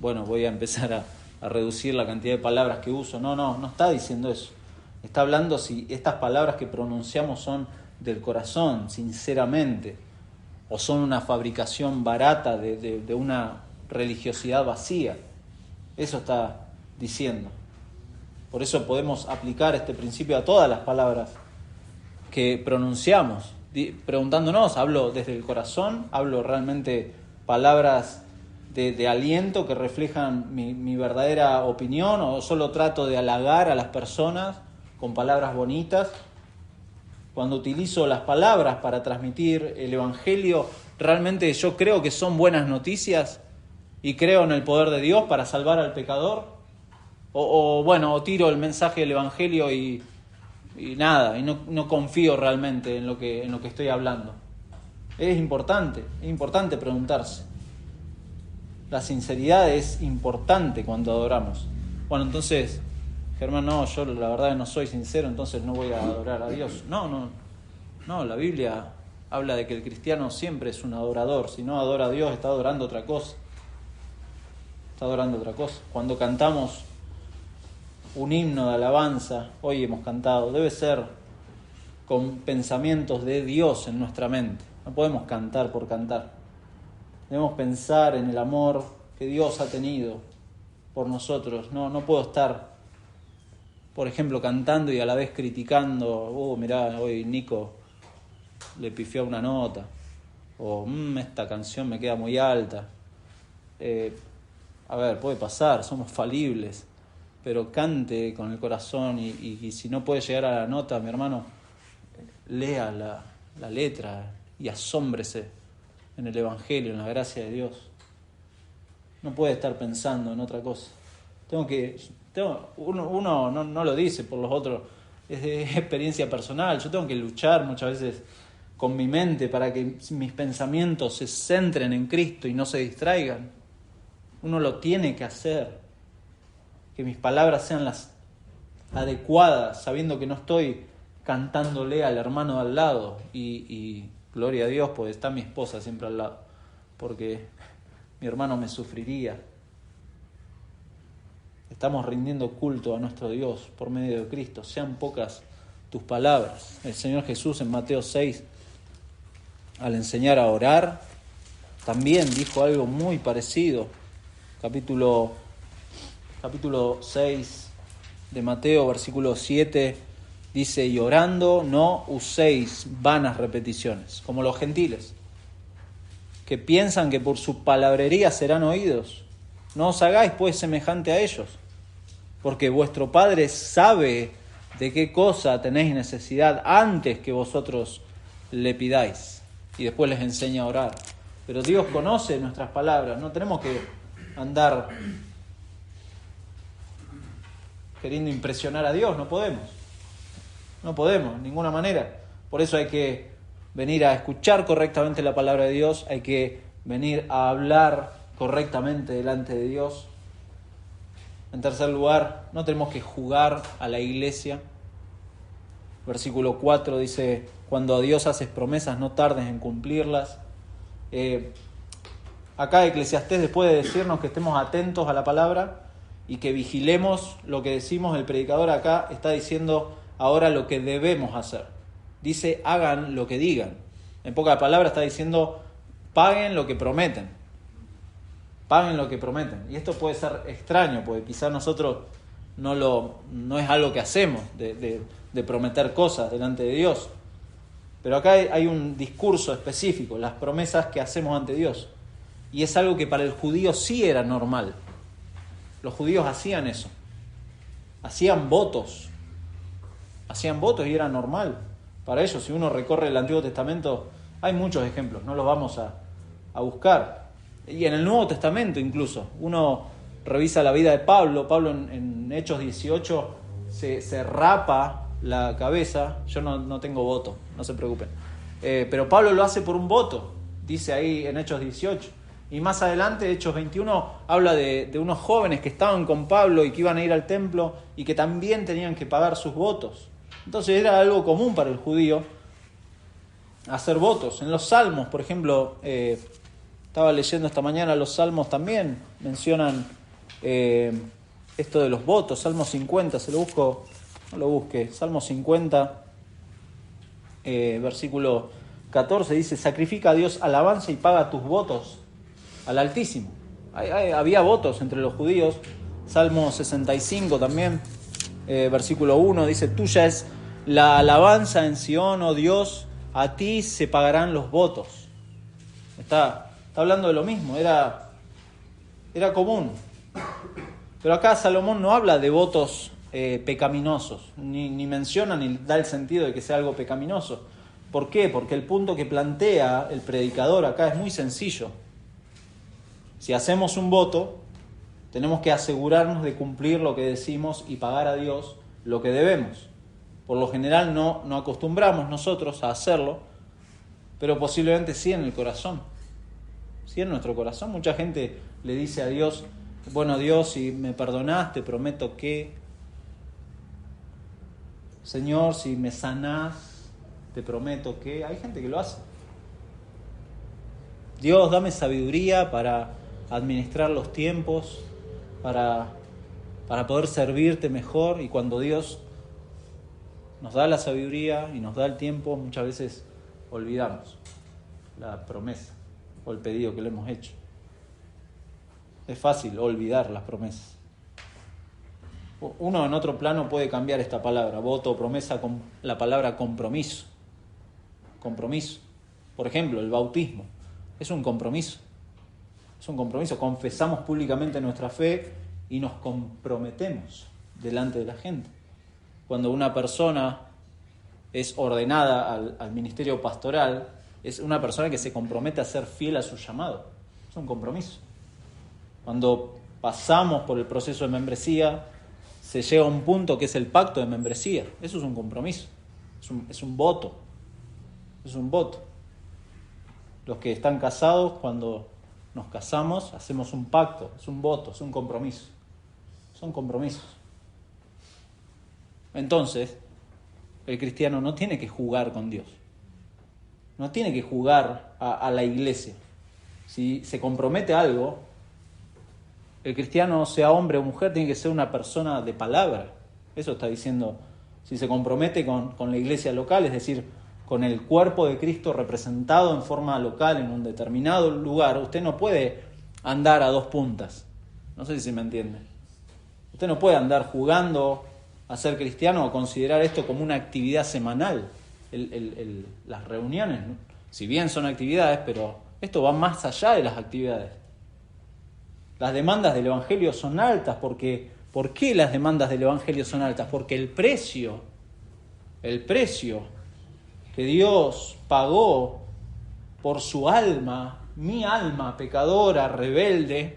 Bueno, voy a empezar a reducir la cantidad de palabras que uso. No está diciendo eso. Está hablando si estas palabras que pronunciamos son del corazón, sinceramente, o son una fabricación barata de una religiosidad vacía. Eso está diciendo. Por eso podemos aplicar este principio a todas las palabras que pronunciamos, preguntándonos, ¿hablo desde el corazón? ¿Hablo realmente palabras de aliento que reflejan mi verdadera opinión? ¿O solo trato de halagar a las personas con palabras bonitas? Cuando utilizo las palabras para transmitir el Evangelio, ¿realmente yo creo que son buenas noticias y creo en el poder de Dios para salvar al pecador? O tiro el mensaje del Evangelio y nada, y no confío realmente en lo que estoy hablando. Es importante preguntarse. La sinceridad es importante cuando adoramos. Bueno, entonces, Germán, yo la verdad no soy sincero, entonces no voy a adorar a Dios. No, la Biblia habla de que el cristiano siempre es un adorador. Si no adora a Dios, está adorando otra cosa. Cuando cantamos un himno de alabanza, hoy hemos cantado, debe ser con pensamientos de Dios en nuestra mente. No podemos cantar por cantar. Debemos pensar en el amor que Dios ha tenido por nosotros. No puedo estar, por ejemplo, cantando y a la vez criticando. Mirá, hoy Nico le pifió una nota. O esta canción me queda muy alta. Puede pasar, somos falibles. Pero cante con el corazón y si no puede llegar a la nota, mi hermano, lea la letra y asómbrese en el Evangelio, en la gracia de Dios. No puede estar pensando en otra cosa. Uno no lo dice por los otros, es de experiencia personal. Yo tengo que luchar muchas veces con mi mente para que mis pensamientos se centren en Cristo y no se distraigan. Uno lo tiene que hacer. Que mis palabras sean las adecuadas, sabiendo que no estoy cantándole al hermano de al lado. Y gloria a Dios, pues está mi esposa siempre al lado, porque mi hermano me sufriría. Estamos rindiendo culto a nuestro Dios por medio de Cristo. Sean pocas tus palabras. El Señor Jesús en Mateo 6 al enseñar a orar, también dijo algo muy parecido. Capítulo 6 de Mateo, versículo 7, dice: y orando no uséis vanas repeticiones, como los gentiles, que piensan que por su palabrería serán oídos. No os hagáis pues semejante a ellos, porque vuestro Padre sabe de qué cosa tenéis necesidad antes que vosotros le pidáis. Y después les enseña a orar. Pero Dios conoce nuestras palabras, no tenemos que andar queriendo impresionar a Dios, no podemos, de ninguna manera. Por eso hay que venir a escuchar correctamente la palabra de Dios, hay que venir a hablar correctamente delante de Dios. En tercer lugar, no tenemos que jugar a la iglesia. Versículo 4 dice: cuando a Dios haces promesas, no tardes en cumplirlas. Acá Eclesiastés, después de decirnos que estemos atentos a la palabra y que vigilemos lo que decimos, el predicador acá está diciendo ahora lo que debemos hacer. Dice: hagan lo que digan. En pocas palabras está diciendo: paguen lo que prometen. Paguen lo que prometen. Y esto puede ser extraño, porque quizás nosotros no es algo que hacemos, de prometer cosas delante de Dios. Pero acá hay un discurso específico, las promesas que hacemos ante Dios. Y es algo que para el judío sí era normal. Los judíos hacían eso. Hacían votos y era normal. Para ellos, si uno recorre el Antiguo Testamento, hay muchos ejemplos, no los vamos a buscar. Y en el Nuevo Testamento incluso, uno revisa la vida de Pablo. Pablo en Hechos 18 se rapa la cabeza. Yo no tengo voto, no se preocupen. Pero Pablo lo hace por un voto, dice ahí en Hechos 18. Y más adelante, Hechos 21, habla de unos jóvenes que estaban con Pablo y que iban a ir al templo y que también tenían que pagar sus votos. Entonces era algo común para el judío hacer votos. En los Salmos, por ejemplo, estaba leyendo esta mañana, los Salmos también mencionan esto de los votos. Salmo 50, se lo busco, no lo busque. Salmo 50, versículo 14, dice: sacrifica a Dios alabanza y paga tus votos al Altísimo. Había votos entre los judíos. Salmo 65 también, versículo 1, dice: tuya es la alabanza en Sión, oh Dios, a ti se pagarán los votos. Está hablando de lo mismo, era común. Pero acá Salomón no habla de votos pecaminosos, ni menciona ni da el sentido de que sea algo pecaminoso. ¿Por qué? Porque el punto que plantea el predicador acá es muy sencillo. Si hacemos un voto, tenemos que asegurarnos de cumplir lo que decimos y pagar a Dios lo que debemos. Por lo general no acostumbramos nosotros a hacerlo, pero posiblemente sí en el corazón. Sí en nuestro corazón. Mucha gente le dice a Dios: bueno, Dios, si me perdonás, te prometo que... Señor, si me sanás, te prometo que... Hay gente que lo hace. Dios, dame sabiduría para administrar los tiempos, para poder servirte mejor. Y cuando Dios nos da la sabiduría y nos da el tiempo, muchas veces olvidamos la promesa o el pedido que le hemos hecho. Es fácil olvidar las promesas. Uno en otro plano puede cambiar esta palabra, voto o promesa, con la palabra compromiso. Compromiso. Por ejemplo, el bautismo es un compromiso. Es un compromiso. Confesamos públicamente nuestra fe y nos comprometemos delante de la gente. Cuando una persona es ordenada al ministerio pastoral, es una persona que se compromete a ser fiel a su llamado. Es un compromiso. Cuando pasamos por el proceso de membresía, se llega a un punto que es el pacto de membresía. Eso es un compromiso. Es un voto. Es un voto. Los que están casados, cuando nos casamos, hacemos un pacto. Es un voto, es un compromiso. Son compromisos. Entonces, el cristiano no tiene que jugar con Dios. No tiene que jugar a la iglesia. Si se compromete a algo, el cristiano, sea hombre o mujer, tiene que ser una persona de palabra. Eso está diciendo. Si se compromete con la iglesia local, es decir, con el cuerpo de Cristo representado en forma local en un determinado lugar, usted no puede andar a dos puntas. No sé si se me entiende. Usted no puede andar jugando a ser cristiano o considerar esto como una actividad semanal. Las reuniones, ¿no? Si bien son actividades, pero esto va más allá de las actividades. Las demandas del Evangelio son altas. ¿Por qué las demandas del Evangelio son altas? Porque el precio que Dios pagó por su alma, mi alma pecadora, rebelde,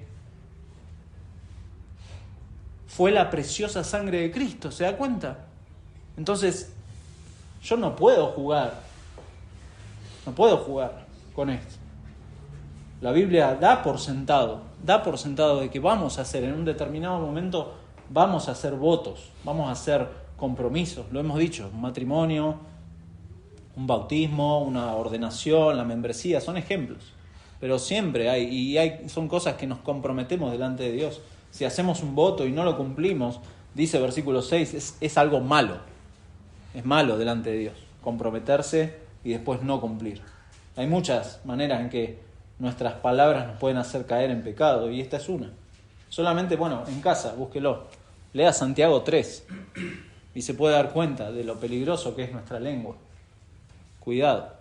fue la preciosa sangre de Cristo. ¿Se da cuenta? Entonces, yo no puedo jugar con esto. La Biblia da por sentado de que vamos a hacer, en un determinado momento, vamos a hacer votos, vamos a hacer compromisos. Lo hemos dicho, un matrimonio, un bautismo, una ordenación, la membresía, son ejemplos. Pero siempre son cosas que nos comprometemos delante de Dios. Si hacemos un voto y no lo cumplimos, dice versículo 6, es algo malo. Es malo delante de Dios, comprometerse y después no cumplir. Hay muchas maneras en que nuestras palabras nos pueden hacer caer en pecado, y esta es una. Solamente, en casa, búsquelo. Lea Santiago 3 y se puede dar cuenta de lo peligroso que es nuestra lengua. Cuidado,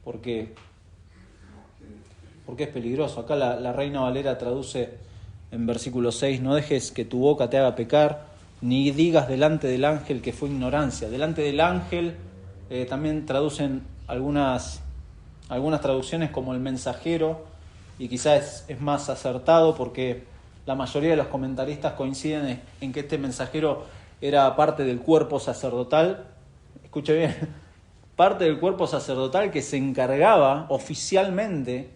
porque es peligroso. Acá la Reina Valera traduce en versículo 6, no dejes que tu boca te haga pecar, ni digas delante del ángel que fue ignorancia. Delante del ángel también traducen algunas traducciones como el mensajero, y quizás es más acertado porque la mayoría de los comentaristas coinciden en que este mensajero era parte del cuerpo sacerdotal. Escuche bien, parte del cuerpo sacerdotal que se encargaba oficialmente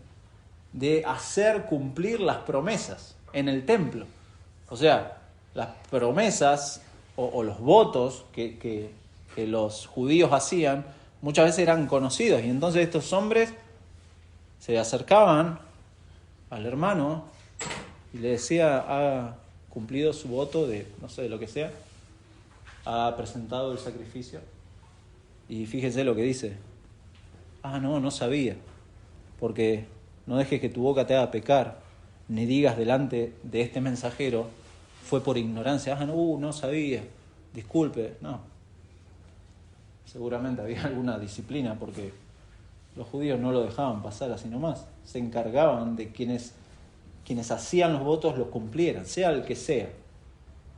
de hacer cumplir las promesas en el templo. O sea, las promesas o los votos que los judíos hacían muchas veces eran conocidos, y entonces estos hombres se acercaban al hermano y le decía: ha cumplido su voto de lo que sea, ha presentado el sacrificio. Y fíjese lo que dice: no sabía, porque no dejes que tu boca te haga pecar, ni digas delante de este mensajero, fue por ignorancia. No sabía, disculpe. No, seguramente había alguna disciplina, porque los judíos no lo dejaban pasar así nomás. Se encargaban de quienes hacían los votos los cumplieran, sea el que sea,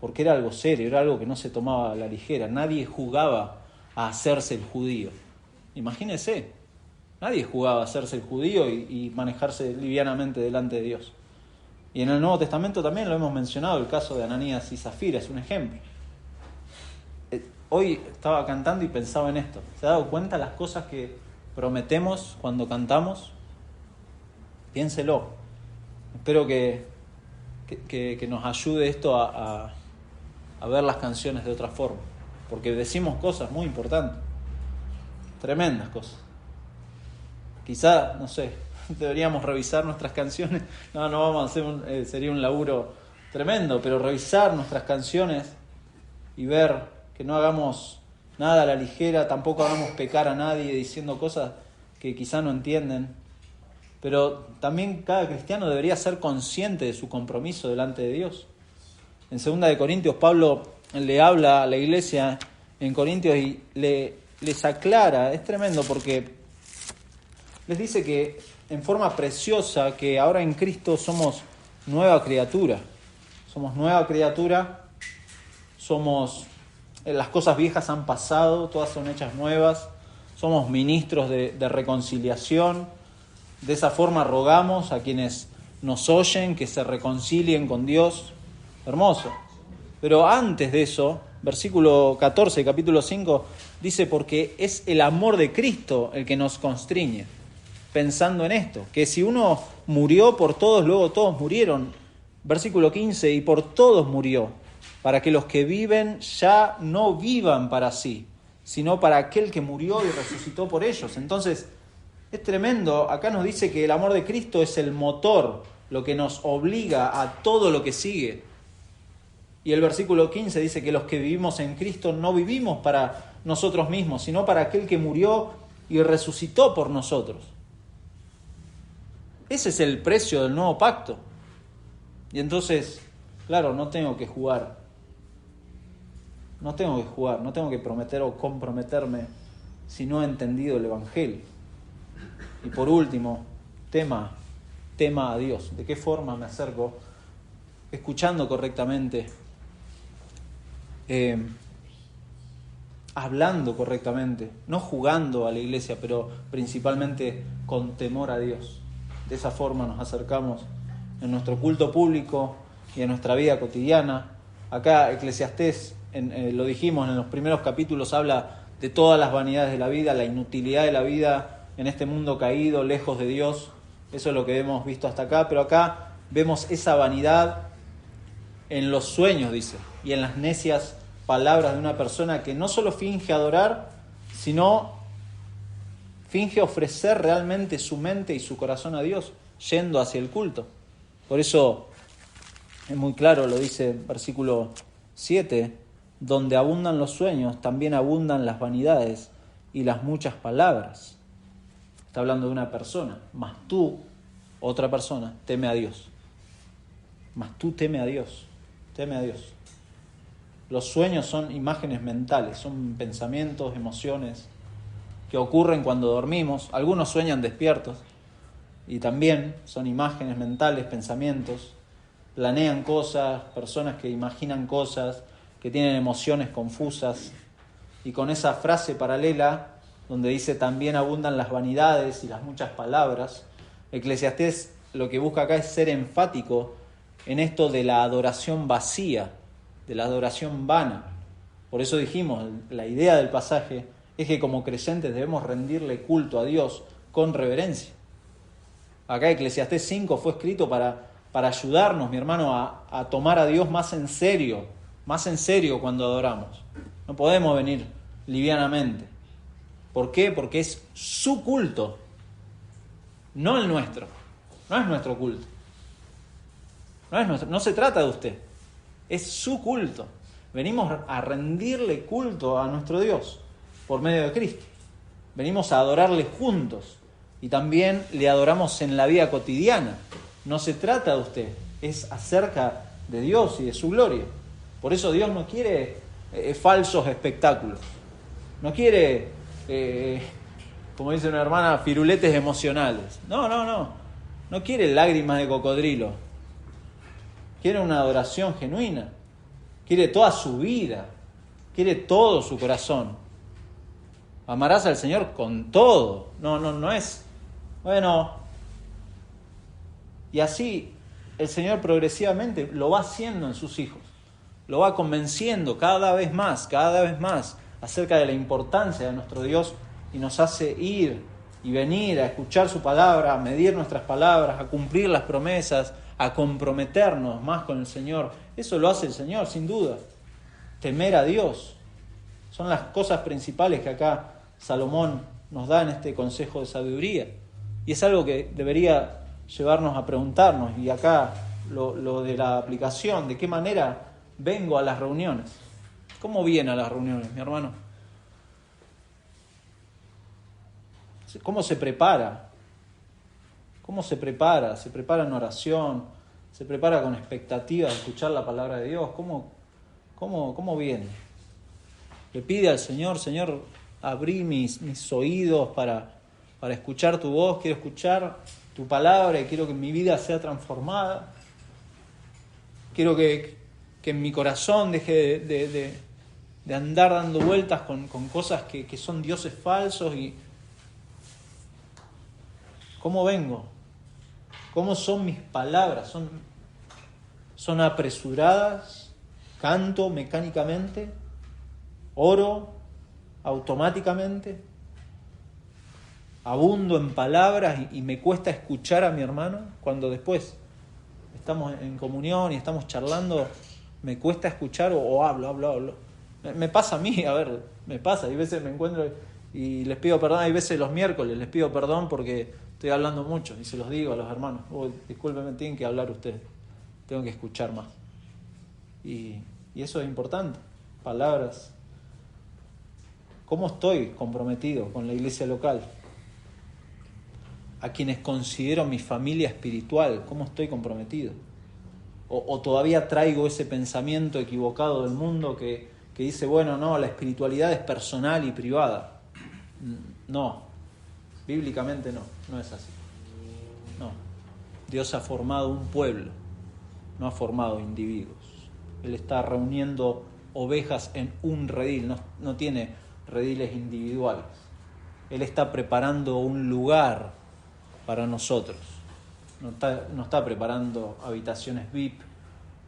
porque era algo serio, era algo que no se tomaba a la ligera. Nadie jugaba a hacerse el judío. Imagínese, nadie jugaba a hacerse el judío y manejarse livianamente delante de Dios. Y en el Nuevo Testamento también lo hemos mencionado, el caso de Ananías y Zafira es un ejemplo. Hoy estaba cantando y pensaba en esto. ¿Se ha dado cuenta las cosas que prometemos cuando cantamos? Piénselo. Espero que nos ayude esto a ver las canciones de otra forma, porque decimos cosas muy importantes, tremendas cosas. Quizá, deberíamos revisar nuestras canciones. No vamos a hacer sería un laburo tremendo, pero revisar nuestras canciones y ver que no hagamos nada a la ligera, tampoco hagamos pecar a nadie diciendo cosas que quizá no entienden. Pero también cada cristiano debería ser consciente de su compromiso delante de Dios. En 2 Corintios, Pablo le habla a la iglesia en Corintios y les aclara, es tremendo, porque les dice que en forma preciosa que ahora en Cristo somos nueva criatura. Las cosas viejas han pasado, todas son hechas nuevas. Somos ministros de reconciliación. De esa forma rogamos a quienes nos oyen que se reconcilien con Dios. Hermoso. Pero antes de eso, versículo 14, capítulo 5, dice: porque es el amor de Cristo el que nos constriñe, pensando en esto, que si uno murió por todos, luego todos murieron. Versículo 15, y por todos murió, para que los que viven ya no vivan para sí, sino para aquel que murió y resucitó por ellos. Entonces, es tremendo. Acá nos dice que el amor de Cristo es el motor, lo que nos obliga a todo lo que sigue. Y el versículo 15 dice que los que vivimos en Cristo no vivimos para nosotros mismos, sino para aquel que murió y resucitó por nosotros. Ese es el precio del nuevo pacto. Y entonces, claro, no tengo que jugar. No tengo que prometer o comprometerme si no he entendido el Evangelio. Y por último, tema a Dios. ¿De qué forma me acerco? Escuchando correctamente, hablando correctamente, no jugando a la iglesia, pero principalmente con temor a Dios. De esa forma nos acercamos en nuestro culto público y en nuestra vida cotidiana. Acá Eclesiastés, lo dijimos en los primeros capítulos, habla de todas las vanidades de la vida, la inutilidad de la vida en este mundo caído, lejos de Dios. Eso es lo que hemos visto hasta acá, pero acá vemos esa vanidad en los sueños, dice, y en las necias palabras de una persona que no solo finge adorar, sino finge ofrecer realmente su mente y su corazón a Dios, yendo hacia el culto. Por eso es muy claro, lo dice el versículo 7, donde abundan los sueños, también abundan las vanidades y las muchas palabras. Está hablando de una persona, mas tú, otra persona, teme a Dios. Mas tú teme a Dios. Teme a Dios. Los sueños son imágenes mentales, son pensamientos, emociones que ocurren cuando dormimos. Algunos sueñan despiertos y también son imágenes mentales, pensamientos. Planean cosas, personas que imaginan cosas, que tienen emociones confusas. Y con esa frase paralela, donde dice también abundan las vanidades y las muchas palabras, Eclesiastés lo que busca acá es ser enfático en esto de la adoración vacía, de la adoración vana. Por eso dijimos, la idea del pasaje es que como creyentes debemos rendirle culto a Dios con reverencia. Acá Eclesiastés 5 fue escrito para ayudarnos, mi hermano, a tomar a Dios más en serio cuando adoramos. No podemos venir livianamente. ¿Por qué? Porque es su culto, no el nuestro. No es nuestro culto. No se trata de usted, es su culto. Venimos a rendirle culto a nuestro Dios por medio de Cristo. Venimos a adorarle juntos y también le adoramos en la vida cotidiana. No se trata de usted, es acerca de Dios y de su gloria. Por eso Dios no quiere falsos espectáculos, no quiere, como dice una hermana, firuletes emocionales. No quiere lágrimas de cocodrilo. Quiere una adoración genuina, quiere toda su vida, quiere todo su corazón. Amarás al Señor con todo, no es, bueno. Y así el Señor progresivamente lo va haciendo en sus hijos, lo va convenciendo cada vez más acerca de la importancia de nuestro Dios y nos hace ir y venir a escuchar su palabra, a medir nuestras palabras, a cumplir las promesas, a comprometernos más con el Señor. Eso lo hace el Señor, sin duda. Temer a Dios. Son las cosas principales que acá Salomón nos da en este consejo de sabiduría. Y es algo que debería llevarnos a preguntarnos. Y acá lo de la aplicación, ¿de qué manera vengo a las reuniones? ¿Cómo viene a las reuniones, mi hermano? ¿Cómo se prepara? ¿Cómo se prepara? ¿Se prepara en oración? ¿Se prepara con expectativa de escuchar la palabra de Dios? ¿Cómo viene? Le pide al Señor, Señor, abrí mis oídos para escuchar tu voz, quiero escuchar tu palabra y quiero que mi vida sea transformada. Quiero que en mi corazón deje de andar dando vueltas con cosas que son dioses falsos. Y ¿cómo vengo? ¿Cómo son mis palabras? ¿Son apresuradas? ¿Canto mecánicamente? ¿Oro automáticamente? ¿Abundo en palabras y me cuesta escuchar a mi hermano? Cuando después estamos en comunión y estamos charlando, me cuesta escuchar o hablo. Me pasa a mí, me pasa. Hay veces me encuentro y les pido perdón. Hay veces los miércoles les pido perdón porque estoy hablando mucho y se los digo a los hermanos. Discúlpenme, tienen que hablar ustedes. Tengo que escuchar más. Y Y eso es importante. Palabras. ¿Cómo estoy comprometido con la iglesia local? A quienes considero mi familia espiritual, ¿cómo estoy comprometido? O todavía traigo ese pensamiento equivocado del mundo que dice, bueno, no, la espiritualidad es personal y privada. No, bíblicamente no es así. No, Dios ha formado un pueblo, no ha formado individuos. Él está reuniendo ovejas en un redil, no tiene rediles individuales. Él está preparando un lugar para nosotros. No está preparando habitaciones VIP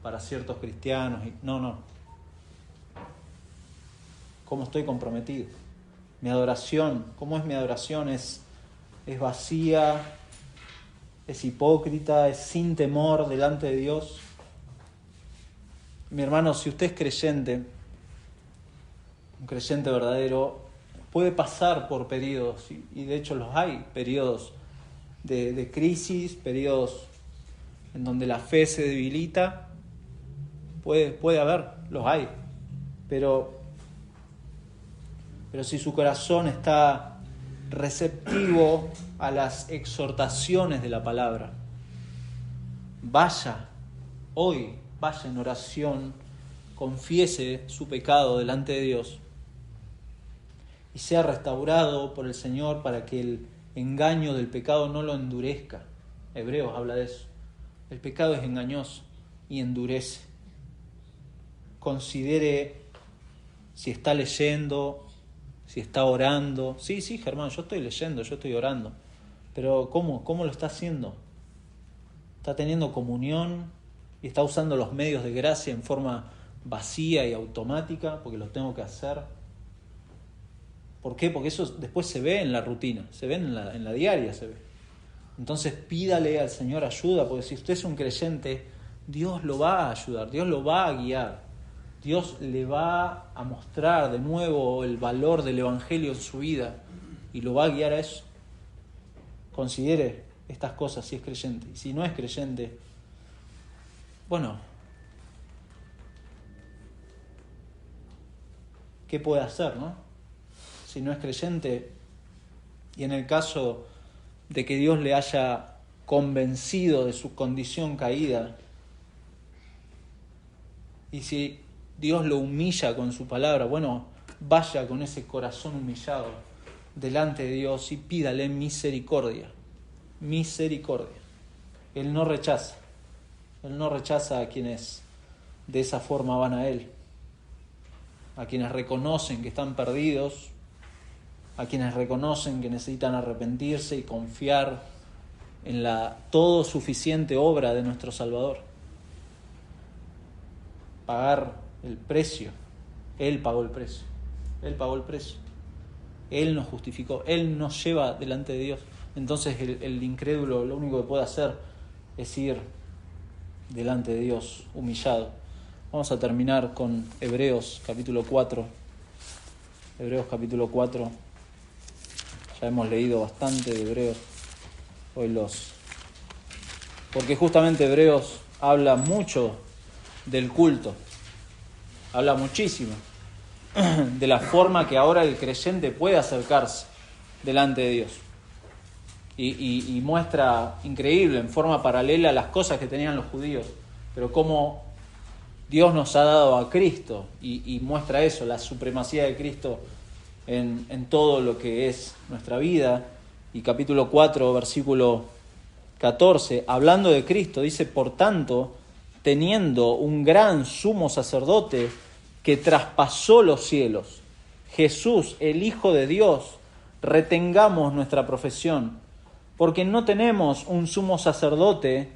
para ciertos cristianos. No. ¿Cómo estoy comprometido? Mi adoración, ¿cómo es mi adoración? ¿Es vacía? ¿Es hipócrita? ¿Es sin temor delante de Dios? Mi hermano, si usted es creyente, un creyente verdadero, puede pasar por periodos, y de hecho los hay, periodos de crisis, periodos en donde la fe se debilita, puede haber, los hay, pero si su corazón está receptivo a las exhortaciones de la palabra, vaya en oración, confiese su pecado delante de Dios y sea restaurado por el Señor para que el engaño del pecado no lo endurezca. Hebreos habla de eso. El pecado es engañoso y endurece. Considere si está leyendo, si está orando. Sí, Germán, yo estoy leyendo, yo estoy orando. Pero ¿cómo lo está haciendo? ¿Está teniendo comunión y está usando los medios de gracia en forma vacía y automática porque los tengo que hacer? ¿Por qué? Porque eso después se ve en la rutina, se ve en la diaria, se ve. Entonces pídale al Señor ayuda, porque si usted es un creyente, Dios lo va a ayudar, Dios lo va a guiar. Dios le va a mostrar de nuevo el valor del Evangelio en su vida y lo va a guiar a eso. Considere estas cosas si es creyente. Y si no es creyente, bueno, ¿qué puede hacer, no? Si no es creyente, y en el caso de que Dios le haya convencido de su condición caída, y si Dios lo humilla con su palabra, bueno, vaya con ese corazón humillado delante de Dios y pídale misericordia. Misericordia. Él no rechaza a quienes de esa forma van a Él, a quienes reconocen que están perdidos, a quienes reconocen que necesitan arrepentirse y confiar en la todo suficiente obra de nuestro Salvador. Pagar el precio. Él pagó el precio. Él pagó el precio. Él nos justificó. Él nos lleva delante de Dios. Entonces el incrédulo lo único que puede hacer es ir delante de Dios humillado. Vamos a terminar con Hebreos capítulo 4. Hebreos capítulo 4. Ya hemos leído bastante de Hebreos. Porque justamente Hebreos habla mucho del culto. Habla muchísimo de la forma que ahora el creyente puede acercarse delante de Dios. Y muestra increíble, en forma paralela, las cosas que tenían los judíos, pero cómo Dios nos ha dado a Cristo y muestra eso, la supremacía de Cristo en todo lo que es nuestra vida. Y capítulo 4, versículo 14, hablando de Cristo, dice: por tanto, teniendo un gran sumo sacerdote que traspasó los cielos, Jesús, el Hijo de Dios, retengamos nuestra profesión, porque no tenemos un sumo sacerdote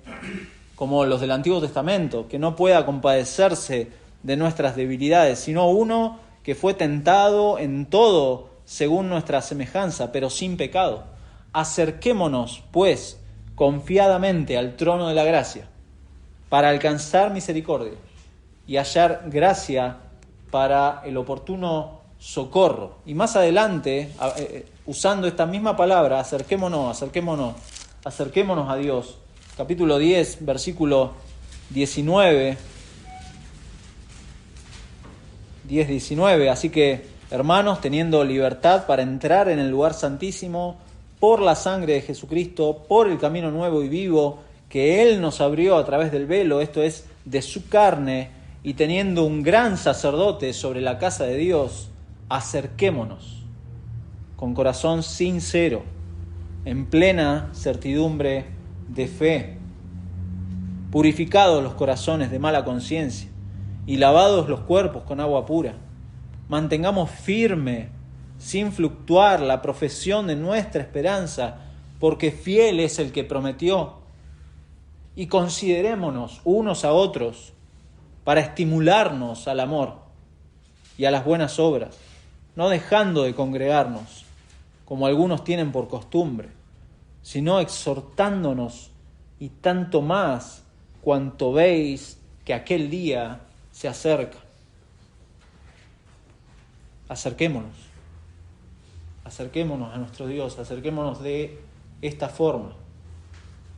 como los del Antiguo Testamento, que no pueda compadecerse de nuestras debilidades, sino uno que fue tentado en todo según nuestra semejanza, pero sin pecado. Acerquémonos, pues, confiadamente al trono de la gracia, para alcanzar misericordia y hallar gracia para el oportuno socorro. Y más adelante, usando esta misma palabra, acerquémonos a Dios. Capítulo 10, versículo 19. 10:19. Así que, hermanos, teniendo libertad para entrar en el lugar santísimo por la sangre de Jesucristo, por el camino nuevo y vivo que Él nos abrió a través del velo, esto es, de su carne, y teniendo un gran sacerdote sobre la casa de Dios, acerquémonos con corazón sincero, en plena certidumbre de fe, purificados los corazones de mala conciencia y lavados los cuerpos con agua pura. Mantengamos firme, sin fluctuar, la profesión de nuestra esperanza, porque fiel es el que prometió. Y considerémonos unos a otros para estimularnos al amor y a las buenas obras, no dejando de congregarnos, como algunos tienen por costumbre, sino exhortándonos, y tanto más cuanto veis que aquel día se acerca. Acerquémonos a nuestro Dios, acerquémonos de esta forma.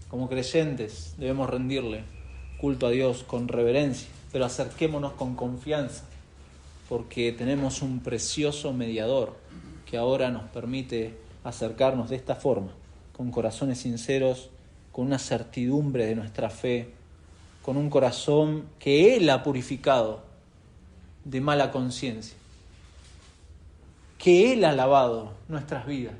Como creyentes debemos rendirle culto a Dios con reverencia, pero acerquémonos con confianza, porque tenemos un precioso mediador que ahora nos permite acercarnos de esta forma, con corazones sinceros, con una certidumbre de nuestra fe, con un corazón que Él ha purificado de mala conciencia, que Él ha lavado nuestras vidas.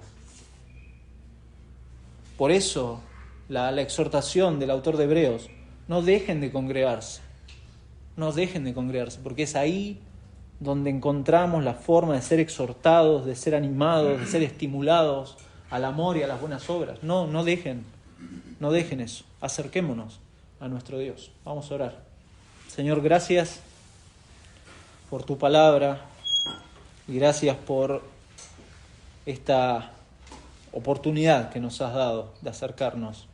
Por eso la exhortación del autor de Hebreos: no dejen de congregarse, porque es ahí donde encontramos la forma de ser exhortados, de ser animados, de ser estimulados al amor y a las buenas obras. No dejen eso. Acerquémonos a nuestro Dios. Vamos a orar. Señor, gracias por tu palabra y gracias por esta oportunidad que nos has dado de acercarnos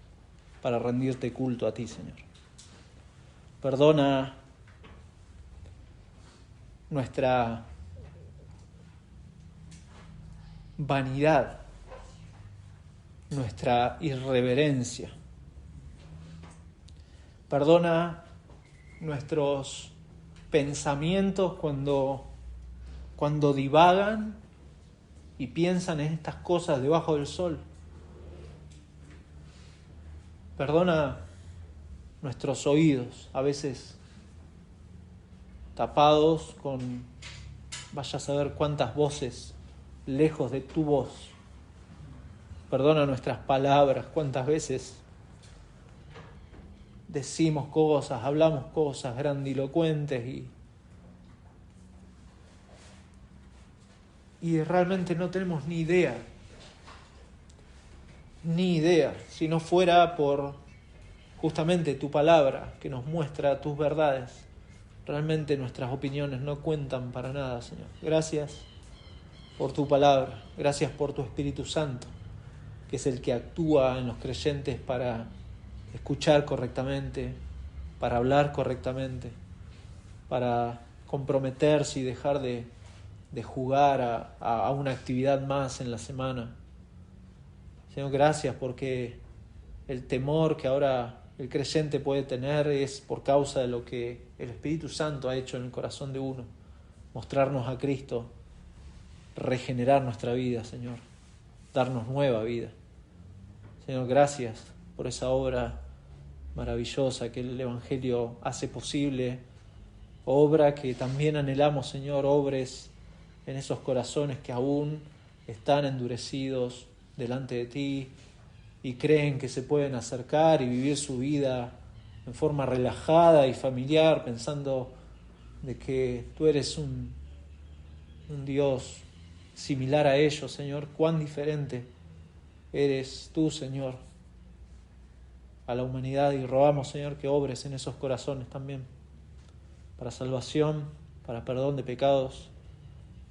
para rendirte culto a ti, Señor. Perdona nuestra vanidad, nuestra irreverencia. Perdona nuestros pensamientos cuando divagan y piensan en estas cosas debajo del sol. Perdona nuestros oídos, a veces tapados con vaya a saber cuántas voces lejos de tu voz. Perdona nuestras palabras, cuántas veces decimos cosas, hablamos cosas grandilocuentes y realmente no tenemos ni idea, si no fuera por justamente tu palabra que nos muestra tus verdades. Realmente nuestras opiniones no cuentan para nada, Señor. Gracias por tu palabra, gracias por tu Espíritu Santo, que es el que actúa en los creyentes para escuchar correctamente, para hablar correctamente, para comprometerse y dejar de jugar a una actividad más en la semana. Señor, gracias porque el temor que ahora el creyente puede tener es por causa de lo que el Espíritu Santo ha hecho en el corazón de uno, mostrarnos a Cristo, regenerar nuestra vida, Señor, darnos nueva vida. Señor, gracias por esa obra maravillosa que el Evangelio hace posible, obra que también anhelamos, Señor, obres en esos corazones que aún están endurecidos delante de ti y creen que se pueden acercar y vivir su vida en forma relajada y familiar, pensando de que tú eres un Dios similar a ellos, Señor. Cuán diferente eres tú, Señor, a la humanidad, y rogamos, Señor, que obres en esos corazones también, para salvación, para perdón de pecados,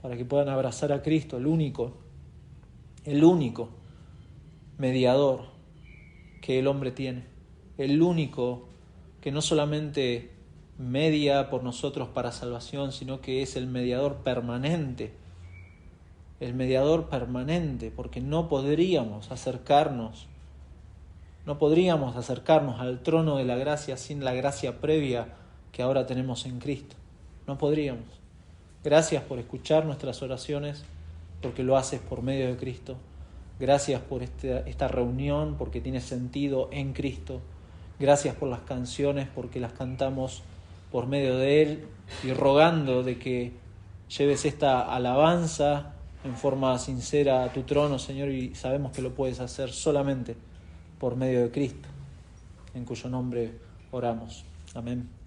para que puedan abrazar a Cristo, el único mediador que el hombre tiene, el único que no solamente media por nosotros para salvación, sino que es el mediador permanente, porque no podríamos acercarnos al trono de la gracia sin la gracia previa que ahora tenemos en Cristo. No podríamos. Gracias por escuchar nuestras oraciones, porque lo haces por medio de Cristo. Gracias por esta reunión, porque tiene sentido en Cristo. Gracias por las canciones, porque las cantamos por medio de Él, y rogando de que lleves esta alabanza en forma sincera a tu trono, Señor, y sabemos que lo puedes hacer solamente por medio de Cristo, en cuyo nombre oramos. Amén.